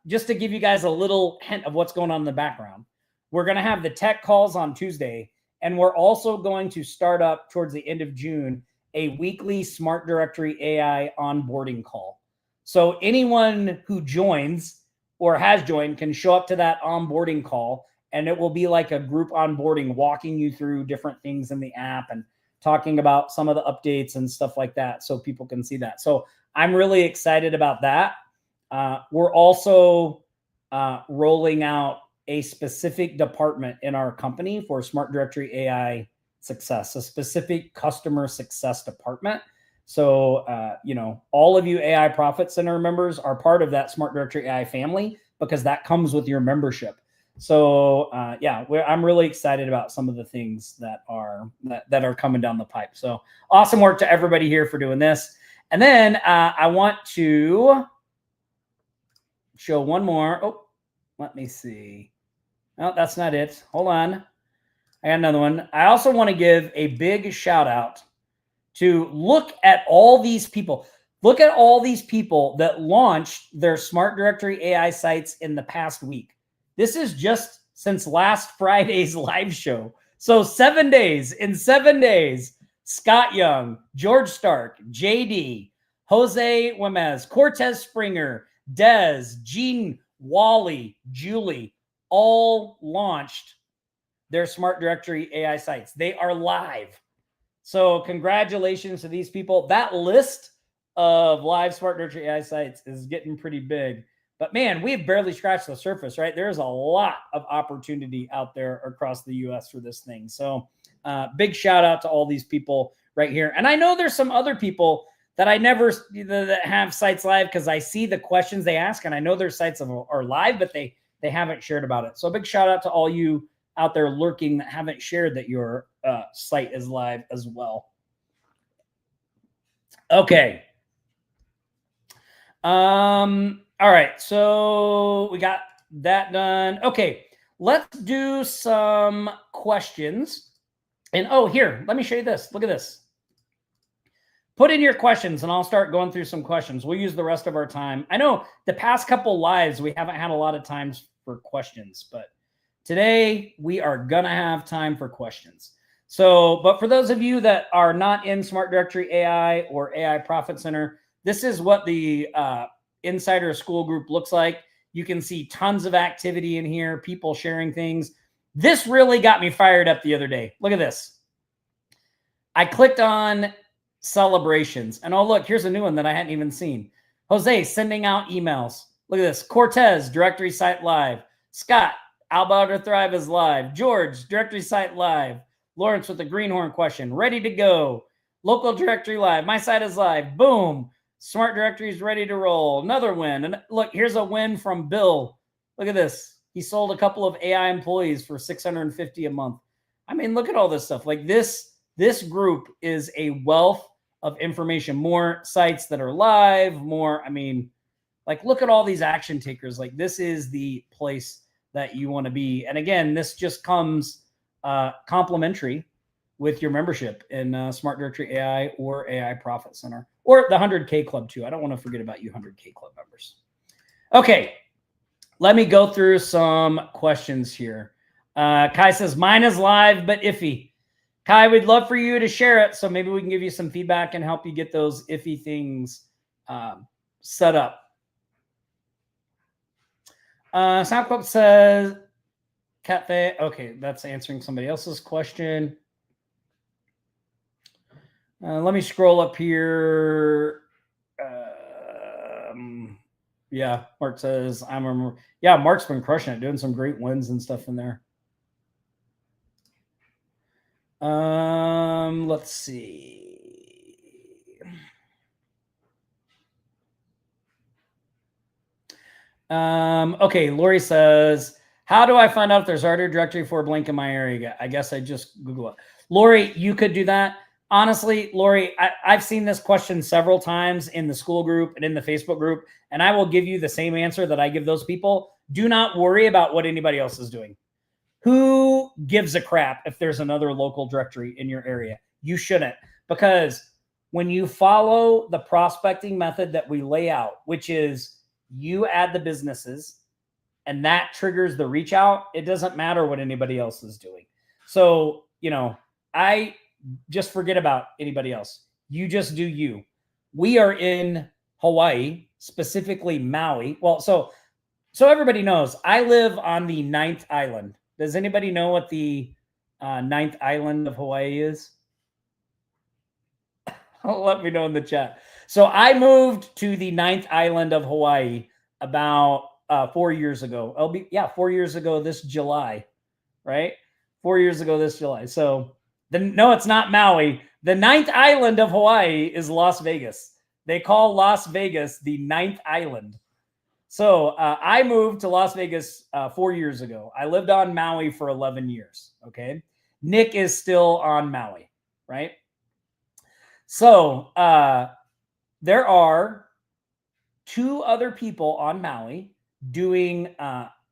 just to give you guys a little hint of what's going on in the background, we're going to have the tech calls on Tuesday. And we're also going to start up towards the end of June a weekly Smart Directory AI onboarding call. So anyone who joins or has joined can show up to that onboarding call, and it will be like a group onboarding, walking you through different things in the app and talking about some of the updates and stuff like that, so people can see that. So I'm really excited about that. We're also rolling out a specific department in our company for Smart Directory AI success, a specific customer success department. So, all of you AI Profit Center members are part of that Smart Directory AI family, because that comes with your membership. So, I'm really excited about some of the things that are coming down the pipe. So awesome work to everybody here for doing this. And then I want to show one more. Oh, let me see. No, that's not it. Hold on. I got another one. I also want to give a big shout out to look at all these people. Look at all these people that launched their Smart Directory AI sites in the past week. This is just since last Friday's live show. So 7 days. In 7 days, Scott Young, George Stark, JD, Jose Wemez, Cortez Springer, Dez, Gene, Wally, Julie, all launched their Smart Directory AI sites. They are live. So congratulations to these people. That list of live Smart Directory AI sites is getting pretty big. But man, we've barely scratched the surface, right? There's a lot of opportunity out there across the US for this thing. So big shout out to all these people right here. And I know there's some other people that I never that have sites live, because I see the questions they ask, and I know their sites are live, but they haven't shared about it. So a big shout out to all you out there lurking that haven't shared that your site is live as well. Okay. All right. So we got that done. Okay. Let's do some questions. And here, let me show you this. Look at this. Put in your questions, and I'll start going through some questions. We'll use the rest of our time. I know the past couple lives, we haven't had a lot of times for questions, but today we are going to have time for questions. So, but for those of you that are not in Smart Directory AI or AI Profit Center, this is what the Insider School Group looks like. You can see tons of activity in here, people sharing things. This really got me fired up the other day. Look at this. I clicked on celebrations, and oh, look, here's a new one that I hadn't even seen. Jose sending out emails. Look at this. Cortez, directory site live. Scott, Outbound to Thrive is live. George, directory site live. Lawrence with the greenhorn question, ready to go. Local directory live. My site is live. Boom. Smart directory is ready to roll. Another win. And look, here's a win from Bill. Look at this. He sold a couple of AI employees for $650 a month. I mean, look at all this stuff. Like this group is a wealth of information. More sites that are live, more, I mean, like, look at all these action takers. Like, this is the place that you want to be. And again, this just comes complimentary with your membership in Smart Directory AI or AI Profit Center or the 100K Club too. I don't want to forget about you 100K Club members. Okay, let me go through some questions here. Kai says, mine is live but iffy. Kai, we'd love for you to share it, so maybe we can give you some feedback and help you get those iffy things set up. Soundclub says, Cafe. Okay, that's answering somebody else's question. Let me scroll up here. Yeah, Mark says, yeah, Mark's been crushing it, doing some great wins and stuff in there. Let's see. Okay, Lori says, how do I find out if there's already a directory for a blank in my area? I guess I just Google it. Lori, you could do that. Honestly, Lori, I've seen this question several times in the school group and in the Facebook group, and I will give you the same answer that I give those people. Do not worry about what anybody else is doing. Who gives a crap if there's another local directory in your area? You shouldn't, because when you follow the prospecting method that we lay out, which is you add the businesses and that triggers the reach out, it doesn't matter what anybody else is doing. So, you know, I just forget about anybody else. You just do you. We are in Hawaii, specifically Maui. Well, so everybody knows I live on the 9th island. Does anybody know what the 9th island of Hawaii is? Let me know in the chat. So I moved to the 9th island of Hawaii about 4 years ago. 4 years ago this July, right? 4 years ago this July. So no, it's not Maui. The 9th island of Hawaii is Las Vegas. They call Las Vegas the 9th island. So I moved to Las Vegas 4 years ago. I lived on Maui for 11 years. Okay. Nick is still on Maui, right? So there are 2 other people on Maui doing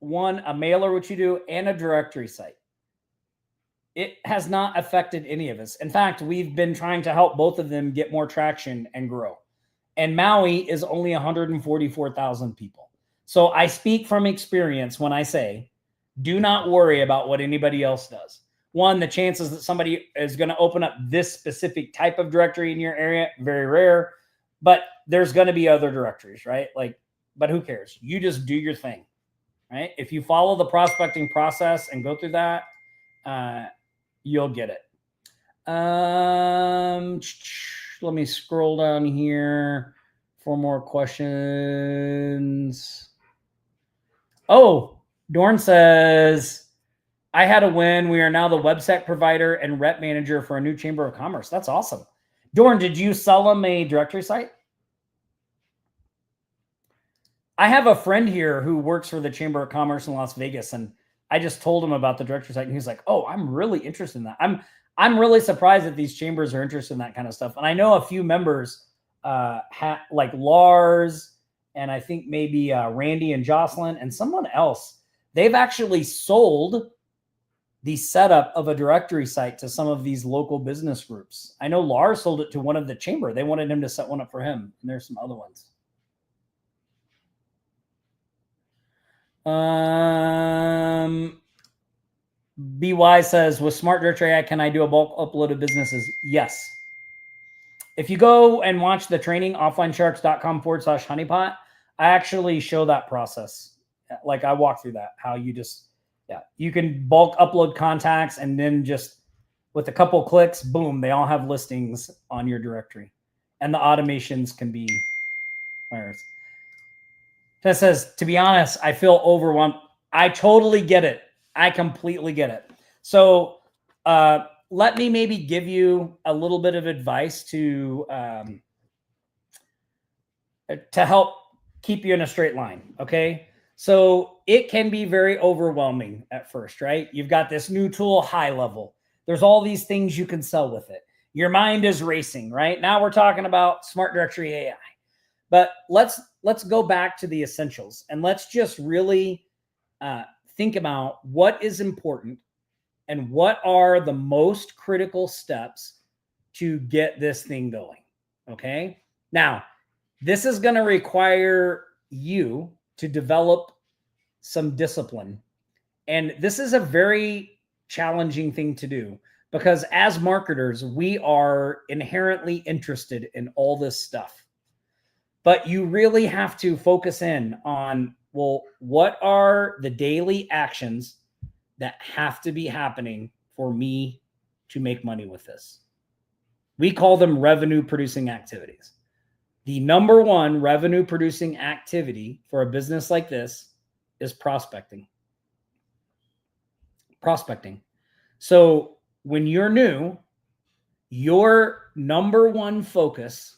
one, a mailer, which you do, and a directory site. It has not affected any of us. In fact, we've been trying to help both of them get more traction and grow. And Maui is only 144,000 people. So I speak from experience when I say, do not worry about what anybody else does. One, the chances that somebody is going to open up this specific type of directory in your area, very rare, but there's going to be other directories, right? Like, but who cares? You just do your thing, right? If you follow the prospecting process and go through that, you'll get it. Let me scroll down here for more questions. Oh, Dorn says, I had a win. We are now the website provider and rep manager for a new chamber of commerce. That's awesome. Dorn, did you sell them a directory site? I have a friend here who works for the Chamber of Commerce in Las Vegas, and I just told him about the directory site, and he's like, oh, I'm really interested in that. I'm really surprised that these chambers are interested in that kind of stuff. And I know a few members, like Lars, and I think maybe Randy and Jocelyn and someone else, they've actually sold the setup of a directory site to some of these local business groups. I know Lars sold it to one of the chamber. They wanted him to set one up for him. And there's some other ones. BY says, with Smart Directory AI, can I do a bulk upload of businesses? Yes. If you go and watch the training, offlinesharks.com/honeypot, I actually show that process. like I walk through that, how you just, you can bulk upload contacts and then just with a couple clicks, boom, they all have listings on your directory. And the automations can be wires. That says, to be honest, I feel overwhelmed. I totally get it. I completely get it. So let me maybe give you a little bit of advice to help keep you in a straight line. Okay. So it can be very overwhelming at first, right? You've got this new tool, high level. There's all these things you can sell with it. Your mind is racing, right? Now we're talking about smart directory AI. But let's go back to the essentials and let's just really think about what is important and what are the most critical steps to get this thing going. Okay. Now, this is going to require you to develop some discipline. And this is a very challenging thing to do because as marketers, we are inherently interested in all this stuff. But you really have to focus in on, well, what are the daily actions that have to be happening for me to make money with this? We call them revenue producing activities. The number one revenue producing activity for a business like this is prospecting. Prospecting. So when you're new, your number one focus,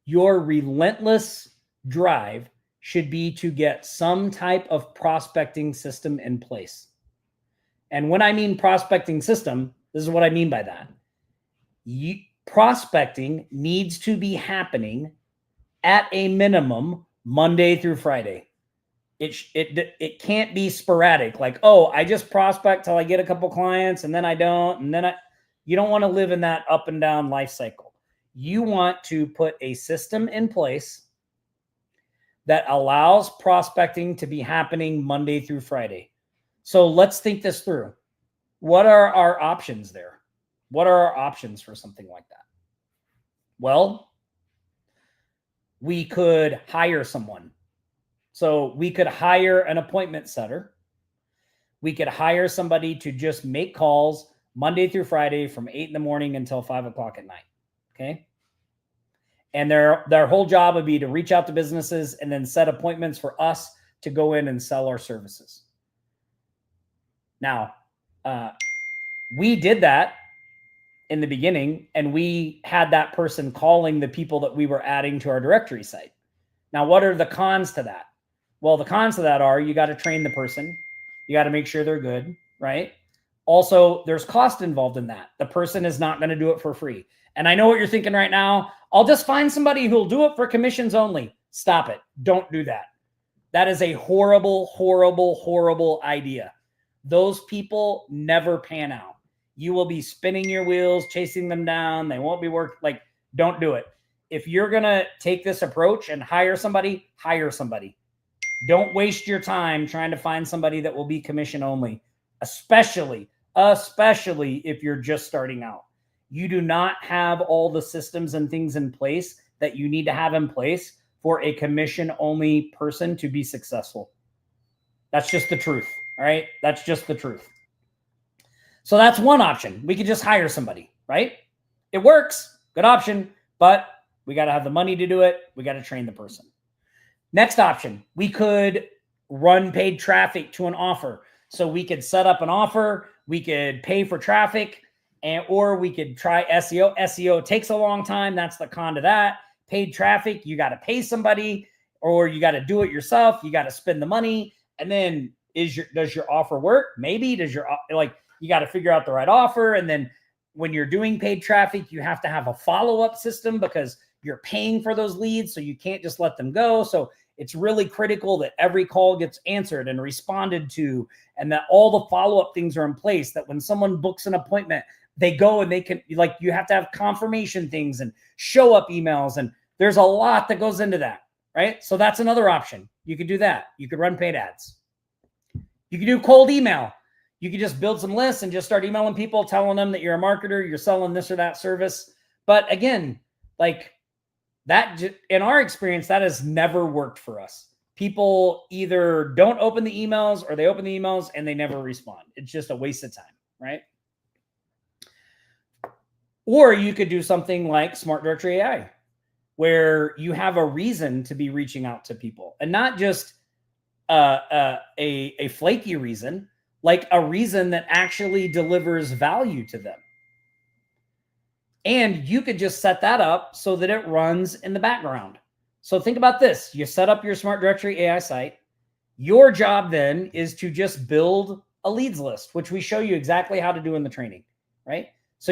your relentless drive should be to get some type of prospecting system in place. And when I mean prospecting system, this is what I mean by that. Prospecting needs to be happening at a minimum Monday through Friday. It can't be sporadic. Like, oh, I just prospect till I get a couple clients and then I don't. And then you don't want to live in that up and down life cycle. You want to put a system in place that allows prospecting to be happening Monday through Friday. So let's think this through. What are our options there? What are our options for something like that? Well, we could hire someone. So we could hire an appointment setter. We could hire somebody to just make calls Monday through Friday from 8 in the morning until 5 o'clock at night. Okay. And their whole job would be to reach out to businesses and then set appointments for us to go in and sell our services. Now, we did that in the beginning, and we had that person calling the people that we were adding to our directory site. Now, what are the cons to that? Well, the cons to that are you got to train the person. You got to make sure they're good, right? Also, there's cost involved in that. The person is not going to do it for free. And I know what you're thinking right now. I'll just find somebody who'll do it for commissions only. Stop it. Don't do that. That is a horrible, horrible, horrible idea. Those people never pan out. You will be spinning your wheels, chasing them down. They won't be working. Like, don't do it. If you're going to take this approach and hire somebody, hire somebody. Don't waste your time trying to find somebody that will be commission only, especially if you're just starting out. You do not have all the systems and things in place that you need to have in place for a commission only person to be successful. That's just the truth. All right. That's just the truth. So that's one option. We could just hire somebody, right? It works. Good option, but we got to have the money to do it. We got to train the person. Next option, we could run paid traffic to an offer. So we could set up an offer. We could pay for traffic, or we could try SEO. SEO takes a long time. That's the con to that. Paid traffic, you got to pay somebody, or you got to do it yourself. You got to spend the money. And then does your offer work? Maybe. You got to figure out the right offer. And then when you're doing paid traffic, you have to have a follow-up system because you're paying for those leads. So you can't just let them go. So it's really critical that every call gets answered and responded to, and that all the follow-up things are in place, that when someone books an appointment, they go and they can, like, you have to have confirmation things and show up emails. And there's a lot that goes into that, right? So that's another option. You could do that. You could run paid ads. You could do cold email. You could just build some lists and just start emailing people, telling them that you're a marketer, you're selling this or that service. But again, like that, in our experience, that has never worked for us. people either don't open the emails or they open the emails and they never respond. It's just a waste of time, right? Or you could do something like Smart Directory AI, where you have a reason to be reaching out to people, and not just a flaky reason, like a reason that actually delivers value to them. And you could just set that up so that it runs in the background. So think about this. You set up your Smart Directory AI site. Your job then is to just build a leads list, which we show you exactly how to do in the training, right? So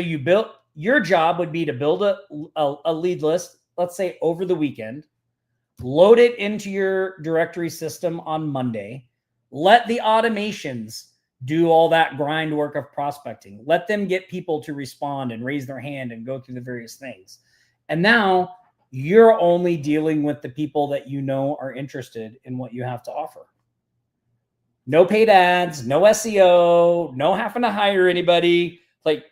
your job would be to build a lead list, let's say over the weekend, load it into your directory system on Monday, let the automations do all that grind work of prospecting, let them get people to respond and raise their hand and go through the various things. And now you're only dealing with the people that you know are interested in what you have to offer. No paid ads, no SEO, no having to hire anybody. Like,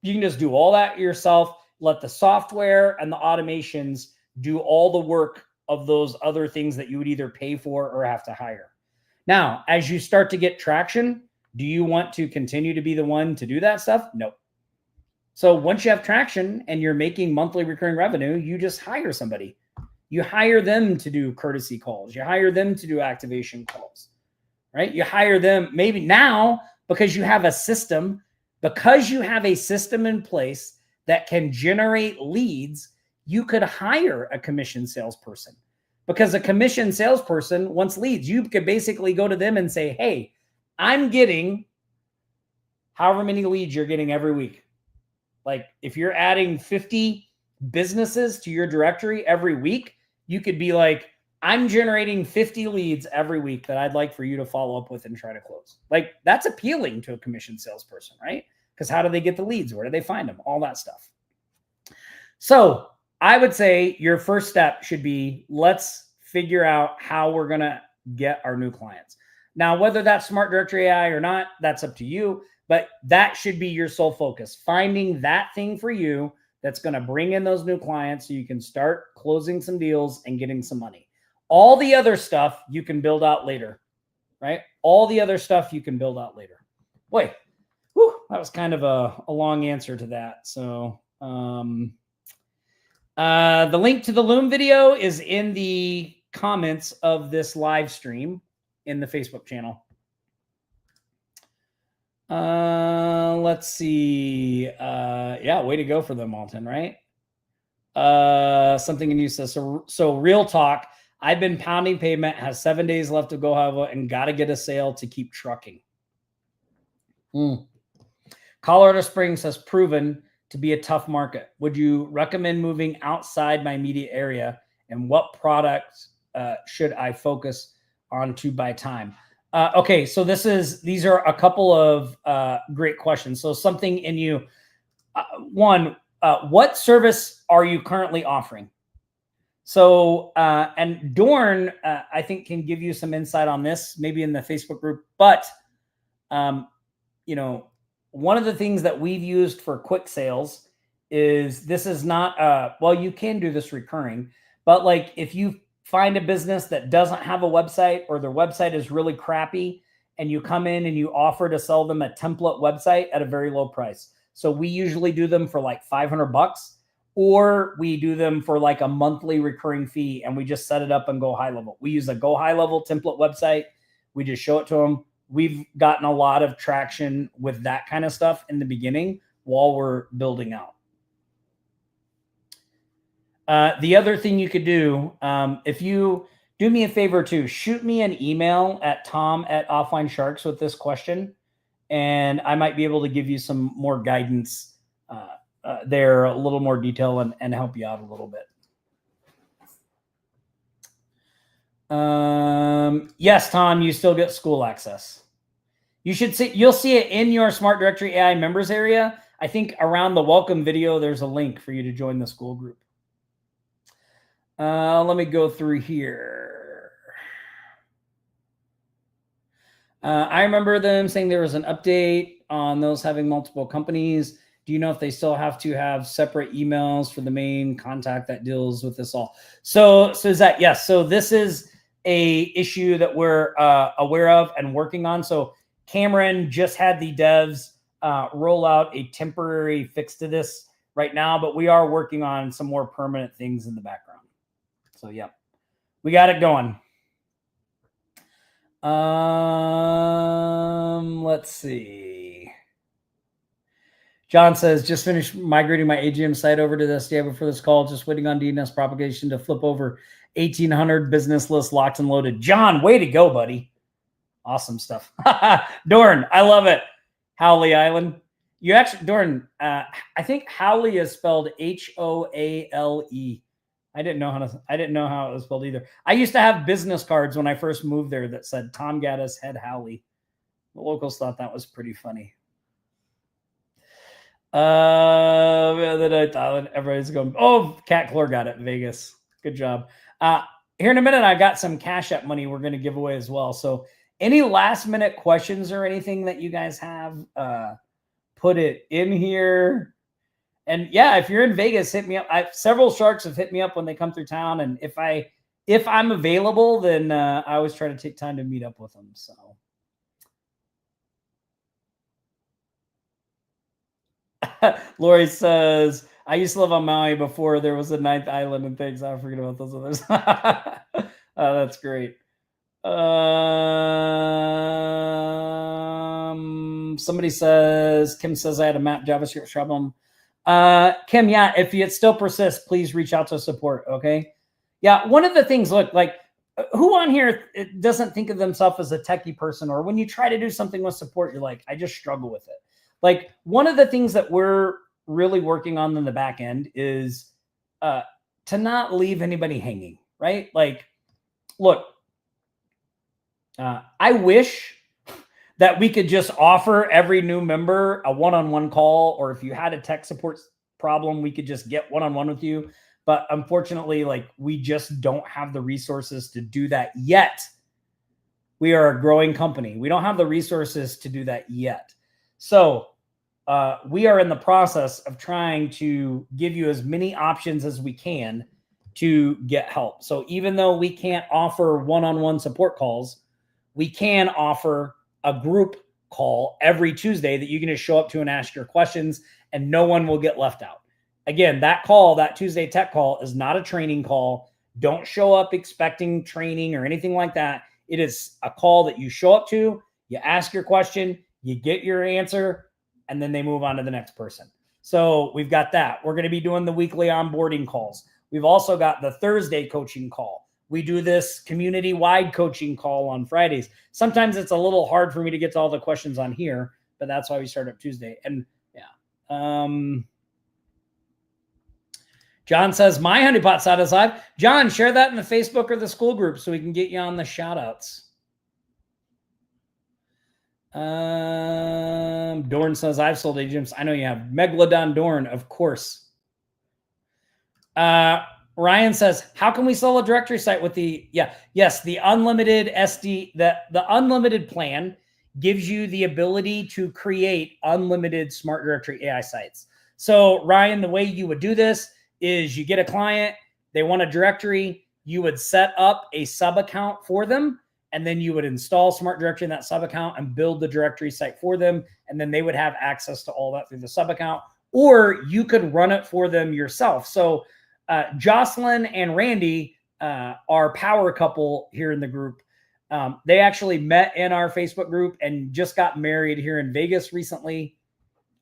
you can just do all that yourself. Let the software and the automations do all the work of those other things that you would either pay for or have to hire. Now, as you start to get traction, do you want to continue to be the one to do that stuff? No. So once you have traction and you're making monthly recurring revenue, you just hire somebody. You hire them to do courtesy calls. You hire them to do activation calls, right? You hire them maybe now because you have a system, in place that can generate leads. You could hire a commission salesperson, because a commission salesperson wants leads. You could basically go to them and say, hey, I'm getting however many leads you're getting every week. Like, if you're adding 50 businesses to your directory every week, you could be like, I'm generating 50 leads every week that I'd like for you to follow up with and try to close. Like, that's appealing to a commission salesperson, right? Because how do they get the leads? Where do they find them? All that stuff. So I would say your first step should be, let's figure out how we're going to get our new clients. Now, whether that's Smart Directory AI or not, that's up to you. But that should be your sole focus, finding that thing for you that's going to bring in those new clients so you can start closing some deals and getting some money. All the other stuff you can build out later, right? All the other stuff you can build out later. Boy, that was kind of a long answer to that. So the link to the Loom video is in the comments of this live stream in the Facebook channel. Let's see. Yeah, way to go for them, Alton, right? Something in you says, so real talk. I've been pounding pavement, has 7 days left to go, however, and got to get a sale to keep trucking. Colorado Springs has proven to be a tough market. Would you recommend moving outside my immediate area? And what products should I focus on to buy time? Okay, so these are a couple of great questions. So something in you, one, what service are you currently offering? So, and Dorn, I think, can give you some insight on this, maybe in the Facebook group. But, you know, one of the things that we've used for quick sales is, this is not, well, you can do this recurring, but like, if you find a business that doesn't have a website, or their website is really crappy, and you come in and you offer to sell them a template website at a very low price. So we usually do them for like $500, or we do them for like a monthly recurring fee, and we just set it up and go high level. We use a go high level template website. We just show it to them. We've gotten a lot of traction with that kind of stuff in the beginning while we're building out. The other thing you could do, if you do me a favor too, shoot me an email at tom@offlinesharks with this question, and I might be able to give you some more guidance there, a little more detail, and help you out a little bit. Yes, Tom, you still get school access. You'll see it in your Smart Directory AI members area. I think around the welcome video, there's a link for you to join the school group. Let me go through here. I remember them saying there was an update on those having multiple companies. Do you know if they still have to have separate emails for the main contact that deals with this all? So is that, yes. So this is a issue that we're aware of and working on. So Cameron just had the devs roll out a temporary fix to this right now, but we are working on some more permanent things in the background. So yeah, we got it going. Let's see. John says, just finished migrating my AGM site over to the SDA before this call. Just waiting on DNS propagation to flip over 1,800 business lists locked and loaded. John, way to go, buddy. Awesome stuff. Dorn, I love it. Howley Island. You actually, Dorn, I think Howley is spelled Hoale. I didn't know how it was spelled either. I used to have business cards when I first moved there that said Tom Gaddis, Head Howley. The locals thought that was pretty funny. Everybody's going, oh, Cat Clore got it. Vegas. Good job. Here in a minute, I got some Cash App money we're going to give away as well. So any last minute questions or anything that you guys have, put it in here. And yeah, if you're in Vegas, hit me up. Several sharks have hit me up when they come through town. And if I'm available, then I always try to take time to meet up with them. So. Lori says, I used to live on Maui before there was a ninth island and things. I forget about those others. That's great. Somebody says, Kim says I had a map JavaScript problem. Kim, yeah, if it still persists, please reach out to support. Okay. Yeah. One of the things, look, like who on here doesn't think of themselves as a techie person, or when you try to do something with support, you're like, I just struggle with it. Like one of the things that we're really working on in the back end is to not leave anybody hanging, right? Like, look, I wish that we could just offer every new member a one-on-one call, or if you had a tech support problem, we could just get one-on-one with you. But unfortunately, like we just don't have the resources to do that yet. We are a growing company. We don't have the resources to do that yet. So we are in the process of trying to give you as many options as we can to get help. So even though we can't offer one-on-one support calls, we can offer a group call every Tuesday that you can just show up to and ask your questions, and no one will get left out. Again, that call, that Tuesday tech call, is not a training call. Don't show up expecting training or anything like that. It is a call that you show up to, you ask your question, you get your answer, and then they move on to the next person. So we've got that. We're going to be doing the weekly onboarding calls. We've also got the Thursday coaching call. We do this community-wide coaching call on Fridays. Sometimes it's a little hard for me to get to all the questions on here, but that's why we start up Tuesday. And yeah. John says, my honeypot side is live. John, share that in the Facebook or the school group so we can get you on the shout-outs. Dorn says, I've sold agents. I know you have. Megalodon Dorn, of course. Ryan says, how can we sell a directory site with the, the unlimited SD, the unlimited plan gives you the ability to create unlimited smart directory AI sites. So Ryan, the way you would do this is you get a client, they want a directory, you would set up a sub account for them, and then you would install smart directory in that sub account and build the directory site for them. And then they would have access to all that through the sub account, or you could run it for them yourself. So Jocelyn and Randy are power couple here in the group. They actually met in our Facebook group and just got married here in Vegas recently.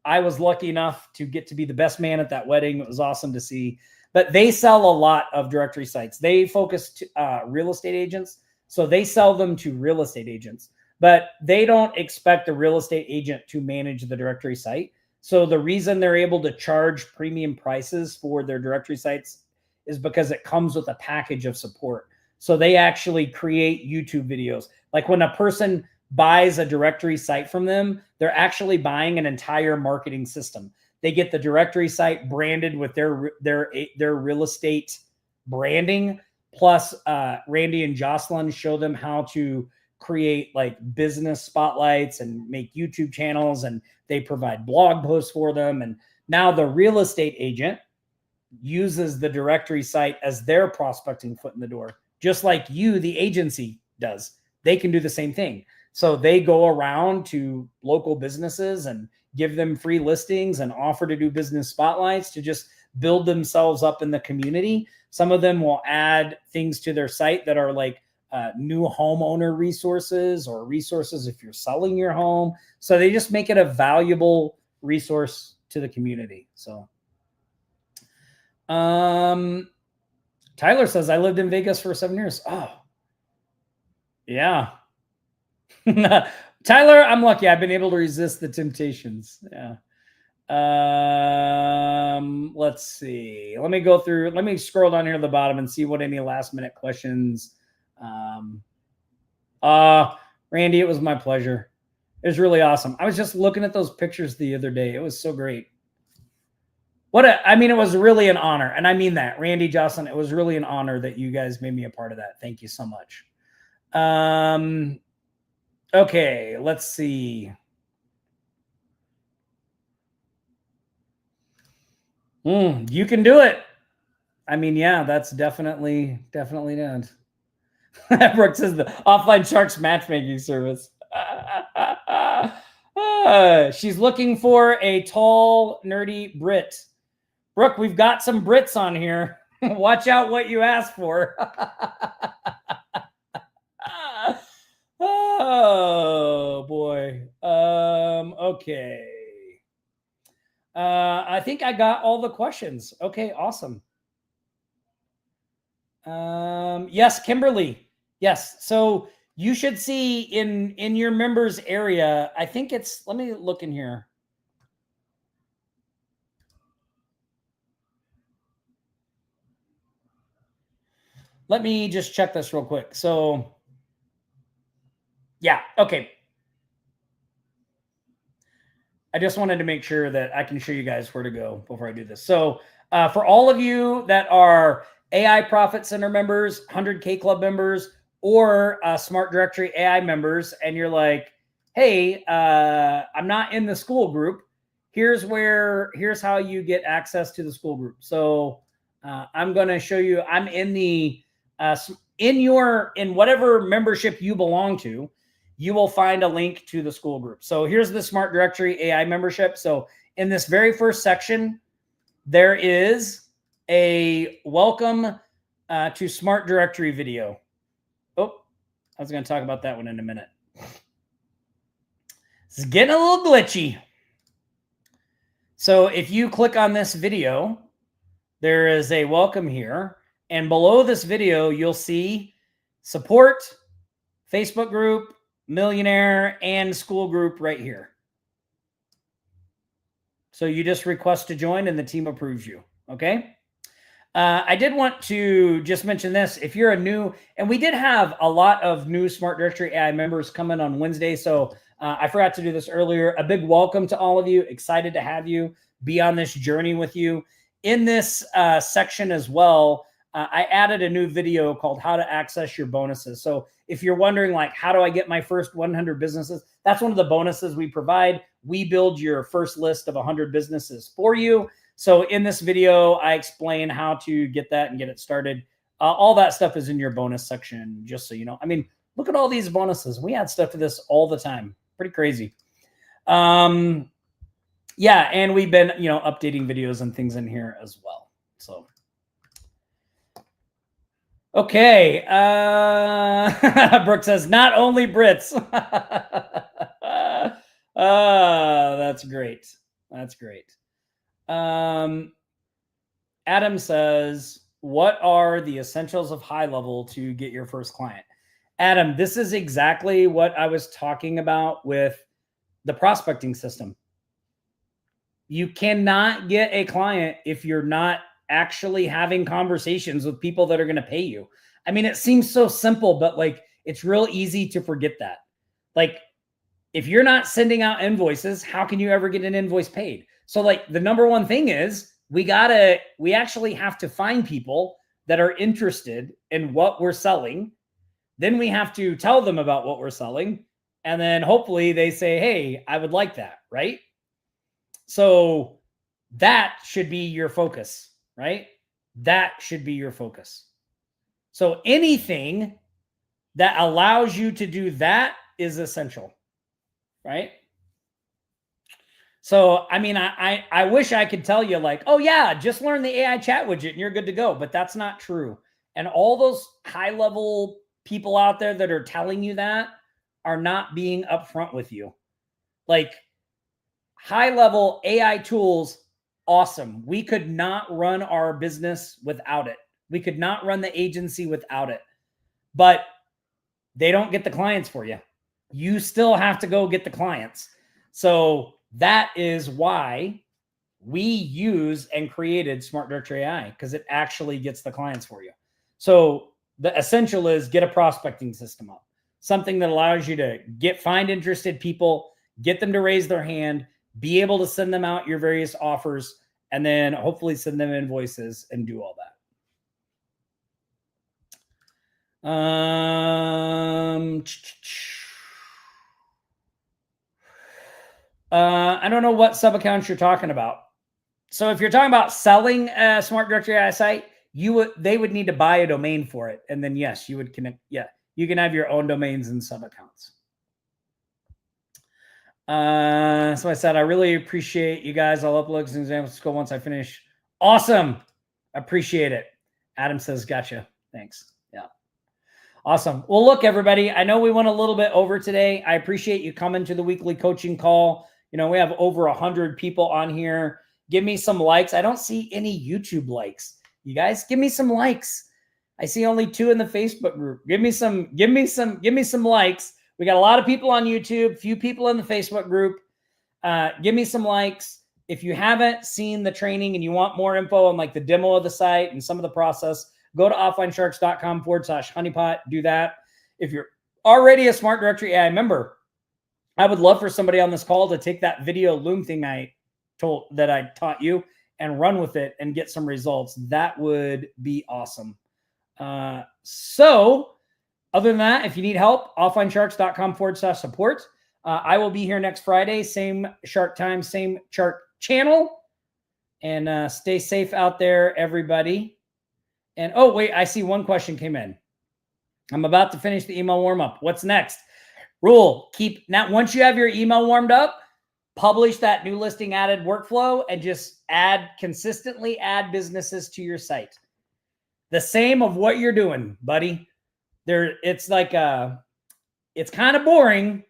I was lucky enough to get to be the best man at that wedding. It was awesome to see. But they sell a lot of directory sites. They focus to real estate agents. So they sell them to real estate agents. But they don't expect a real estate agent to manage the directory site. So the reason they're able to charge premium prices for their directory sites is because it comes with a package of support. So they actually create YouTube videos. Like when a person buys a directory site from them, they're actually buying an entire marketing system. They get the directory site branded with their real estate branding. Plus, Randy and Jocelyn show them how to create like business spotlights and make YouTube channels, and they provide blog posts for them. And now the real estate agent uses the directory site as their prospecting foot in the door, just like you, the agency, does. They can do the same thing. So they go around to local businesses and give them free listings and offer to do business spotlights to just build themselves up in the community. Some of them will add things to their site that are like new homeowner resources or resources if you're selling your home. So they just make it a valuable resource to the community. So Tyler says, I lived in Vegas for 7 years. Oh, yeah. Tyler, I'm lucky. I've been able to resist the temptations. Yeah. Let's see. Let me go through. Let me scroll down here to the bottom and see what any last minute questions. Randy, it was my pleasure. It was really awesome. I was just looking at those pictures the other day. It was so great. It was really an honor. And I mean that, Randy, Jocelyn, it was really an honor that you guys made me a part of that. Thank you so much. Okay, let's see. You can do it. I mean, yeah, that's definitely done. Brooke says the offline sharks matchmaking service. She's looking for a tall, nerdy Brit. Brooke, we've got some Brits on here. Watch out what you ask for. Oh boy. Okay. I think I got all the questions. Okay, awesome. Yes, Kimberly. Yes. So you should see in your members area, I think it's, let me look in here. Let me just check this real quick. So yeah, okay. I just wanted to make sure that I can show you guys where to go before I do this. So for all of you that are AI Profit Center members, 100K Club members, or Smart Directory AI members, and you're like, hey, I'm not in the school group. Here's how you get access to the school group. So I'm going to show you, I'm in the, in whatever membership you belong to, you will find a link to the school group. So here's the Smart Directory AI membership. So in this very first section, there is a welcome to Smart Directory video. Oh, I was going to talk about that one in a minute. It's getting a little glitchy. So if you click on this video, there is a welcome here. And below this video, you'll see support, Facebook group, millionaire, and school group right here. So you just request to join and the team approves you. Okay. I did want to just mention this. If you're a new, and we did have a lot of new Smart Directory AI members come in on Wednesday. So I forgot to do this earlier. A big welcome to all of you. Excited to have you be on this journey with you. In this section as well, I added a new video called How to Access Your Bonuses. So if you're wondering, like, how do I get my first 100 businesses? That's one of the bonuses we provide. We build your first list of 100 businesses for you. So in this video, I explain how to get that and get it started. All that stuff is in your bonus section, just so you know. I mean, look at all these bonuses. We add stuff to this all the time. Pretty crazy. Yeah, and we've been, updating videos and things in here as well. So, okay. Brooke says, not only Brits. That's great. That's great. Adam says, what are the essentials of high level to get your first client? Adam, this is exactly what I was talking about with the prospecting system. You cannot get a client if you're not actually having conversations with people that are going to pay you. I mean, it seems so simple, but like, it's real easy to forget that. Like, if you're not sending out invoices, how can you ever get an invoice paid? So like, the number one thing is we actually have to find people that are interested in what we're selling. Then we have to tell them about what we're selling. And then hopefully they say, hey, I would like that, right? So that should be your focus, right? That should be your focus. So anything that allows you to do that is essential, right? So, I mean, I wish I could tell you like, oh yeah, just learn the AI chat widget and you're good to go, but that's not true. And all those high level people out there that are telling you that are not being upfront with you. Like high level AI tools, awesome. We could not run our business without it. We could not run the agency without it. But they don't get the clients for you. You still have to go get the clients. So that is why we use and created Smart Directory AI, because it actually gets the clients for you. So the essential is get a prospecting system up, something that allows you to find interested people, get them to raise their hand, be able to send them out your various offers, and then hopefully send them invoices and do all that. I don't know what sub accounts you're talking about. So if you're talking about selling a Smart Directory AI site, they would need to buy a domain for it, and then yes, you would connect. Yeah, you can have your own domains and sub accounts. So I said I really appreciate you guys. I'll upload some examples to school once I finish. Awesome, appreciate it. Adam says, "Gotcha, thanks." Yeah, awesome. Well, look, everybody, I know we went a little bit over today. I appreciate you coming to the weekly coaching call. You know, we have over 100 people on here. Give me some likes. I don't see any YouTube likes. You guys, give me some likes. I see only 2 in the Facebook group. Give me some likes. We got a lot of people on YouTube, few people in the Facebook group. Give me some likes. If you haven't seen the training and you want more info on like the demo of the site and some of the process, go to offlinesharks.com/honeypot. Do that. If you're already a Smart Directory AI member, I would love for somebody on this call to take that video Loom thing I taught you and run with it and get some results. That would be awesome. So other than that, if you need help, offlinesharks.com/support. I will be here next Friday, same shark time, same shark channel. And stay safe out there, everybody. And oh, wait, I see one question came in. I'm about to finish the email warm-up. What's next? Rule, once you have your email warmed up, publish that new listing added workflow and just consistently add businesses to your site. The same of what you're doing, buddy. It's like it's kind of boring,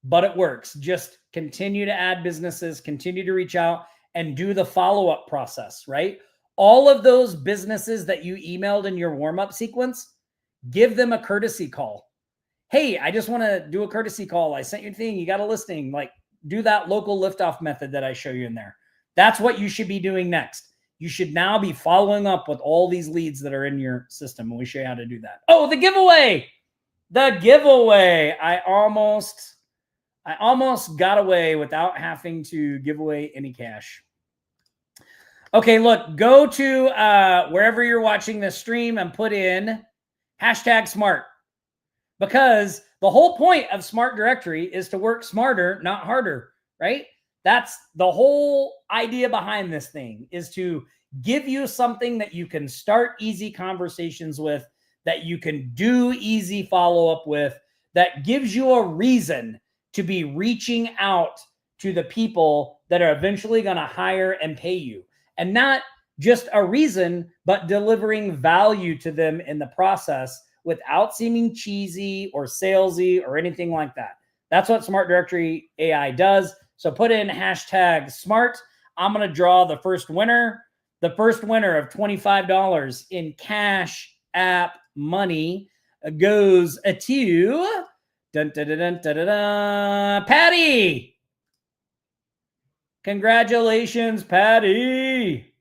but it works. Just continue to add businesses, continue to reach out and do the follow-up process, right? All of those businesses that you emailed in your warm-up sequence, give them a courtesy call. Hey, I just want to do a courtesy call. I sent you a thing. You got a listing. Like, do that local liftoff method that I show you in there. That's what you should be doing next. You should now be following up with all these leads that are in your system, and we show you how to do that. Oh, the giveaway. The giveaway. I almost got away without having to give away any cash. Okay, look, go to wherever you're watching this stream and put in #smart, because the whole point of Smart Directory is to work smarter, not harder, right? That's the whole idea behind this thing, is to give you something that you can start easy conversations with, that you can do easy follow-up with, that gives you a reason to be reaching out to the people that are eventually going to hire and pay you. And not just a reason, but delivering value to them in the process without seeming cheesy or salesy or anything like that. That's what Smart Directory AI does. So put in #smart. I'm going to draw the first winner. The first winner of $25 in cash app money goes to Patty. Congratulations, Patty.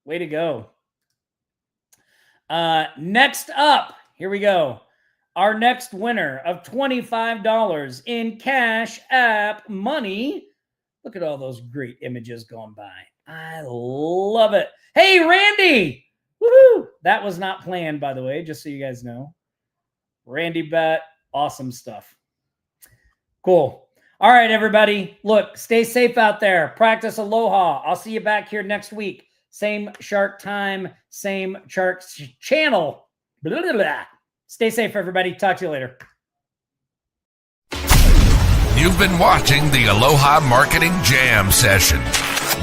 Way to go. Next up, here we go. Our next winner of $25 in cash app money. Look at all those great images going by. I love it. Hey, Randy. Woohoo. That was not planned, by the way, just so you guys know. Randy Bet. Awesome stuff. Cool. All right, everybody. Look, stay safe out there. Practice aloha. I'll see you back here next week. Same shark time, same shark channel. Blah, blah, blah. Stay safe, everybody. Talk to you later. You've been watching the Aloha Marketing Jam session.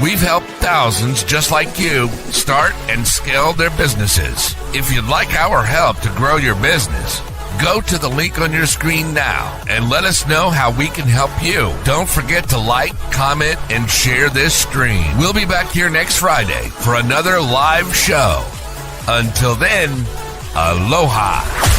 We've helped thousands just like you start and scale their businesses. If you'd like our help to grow your business, go to the link on your screen now and let us know how we can help you. Don't forget to like, comment, and share this stream. We'll be back here next Friday for another live show. Until then, aloha.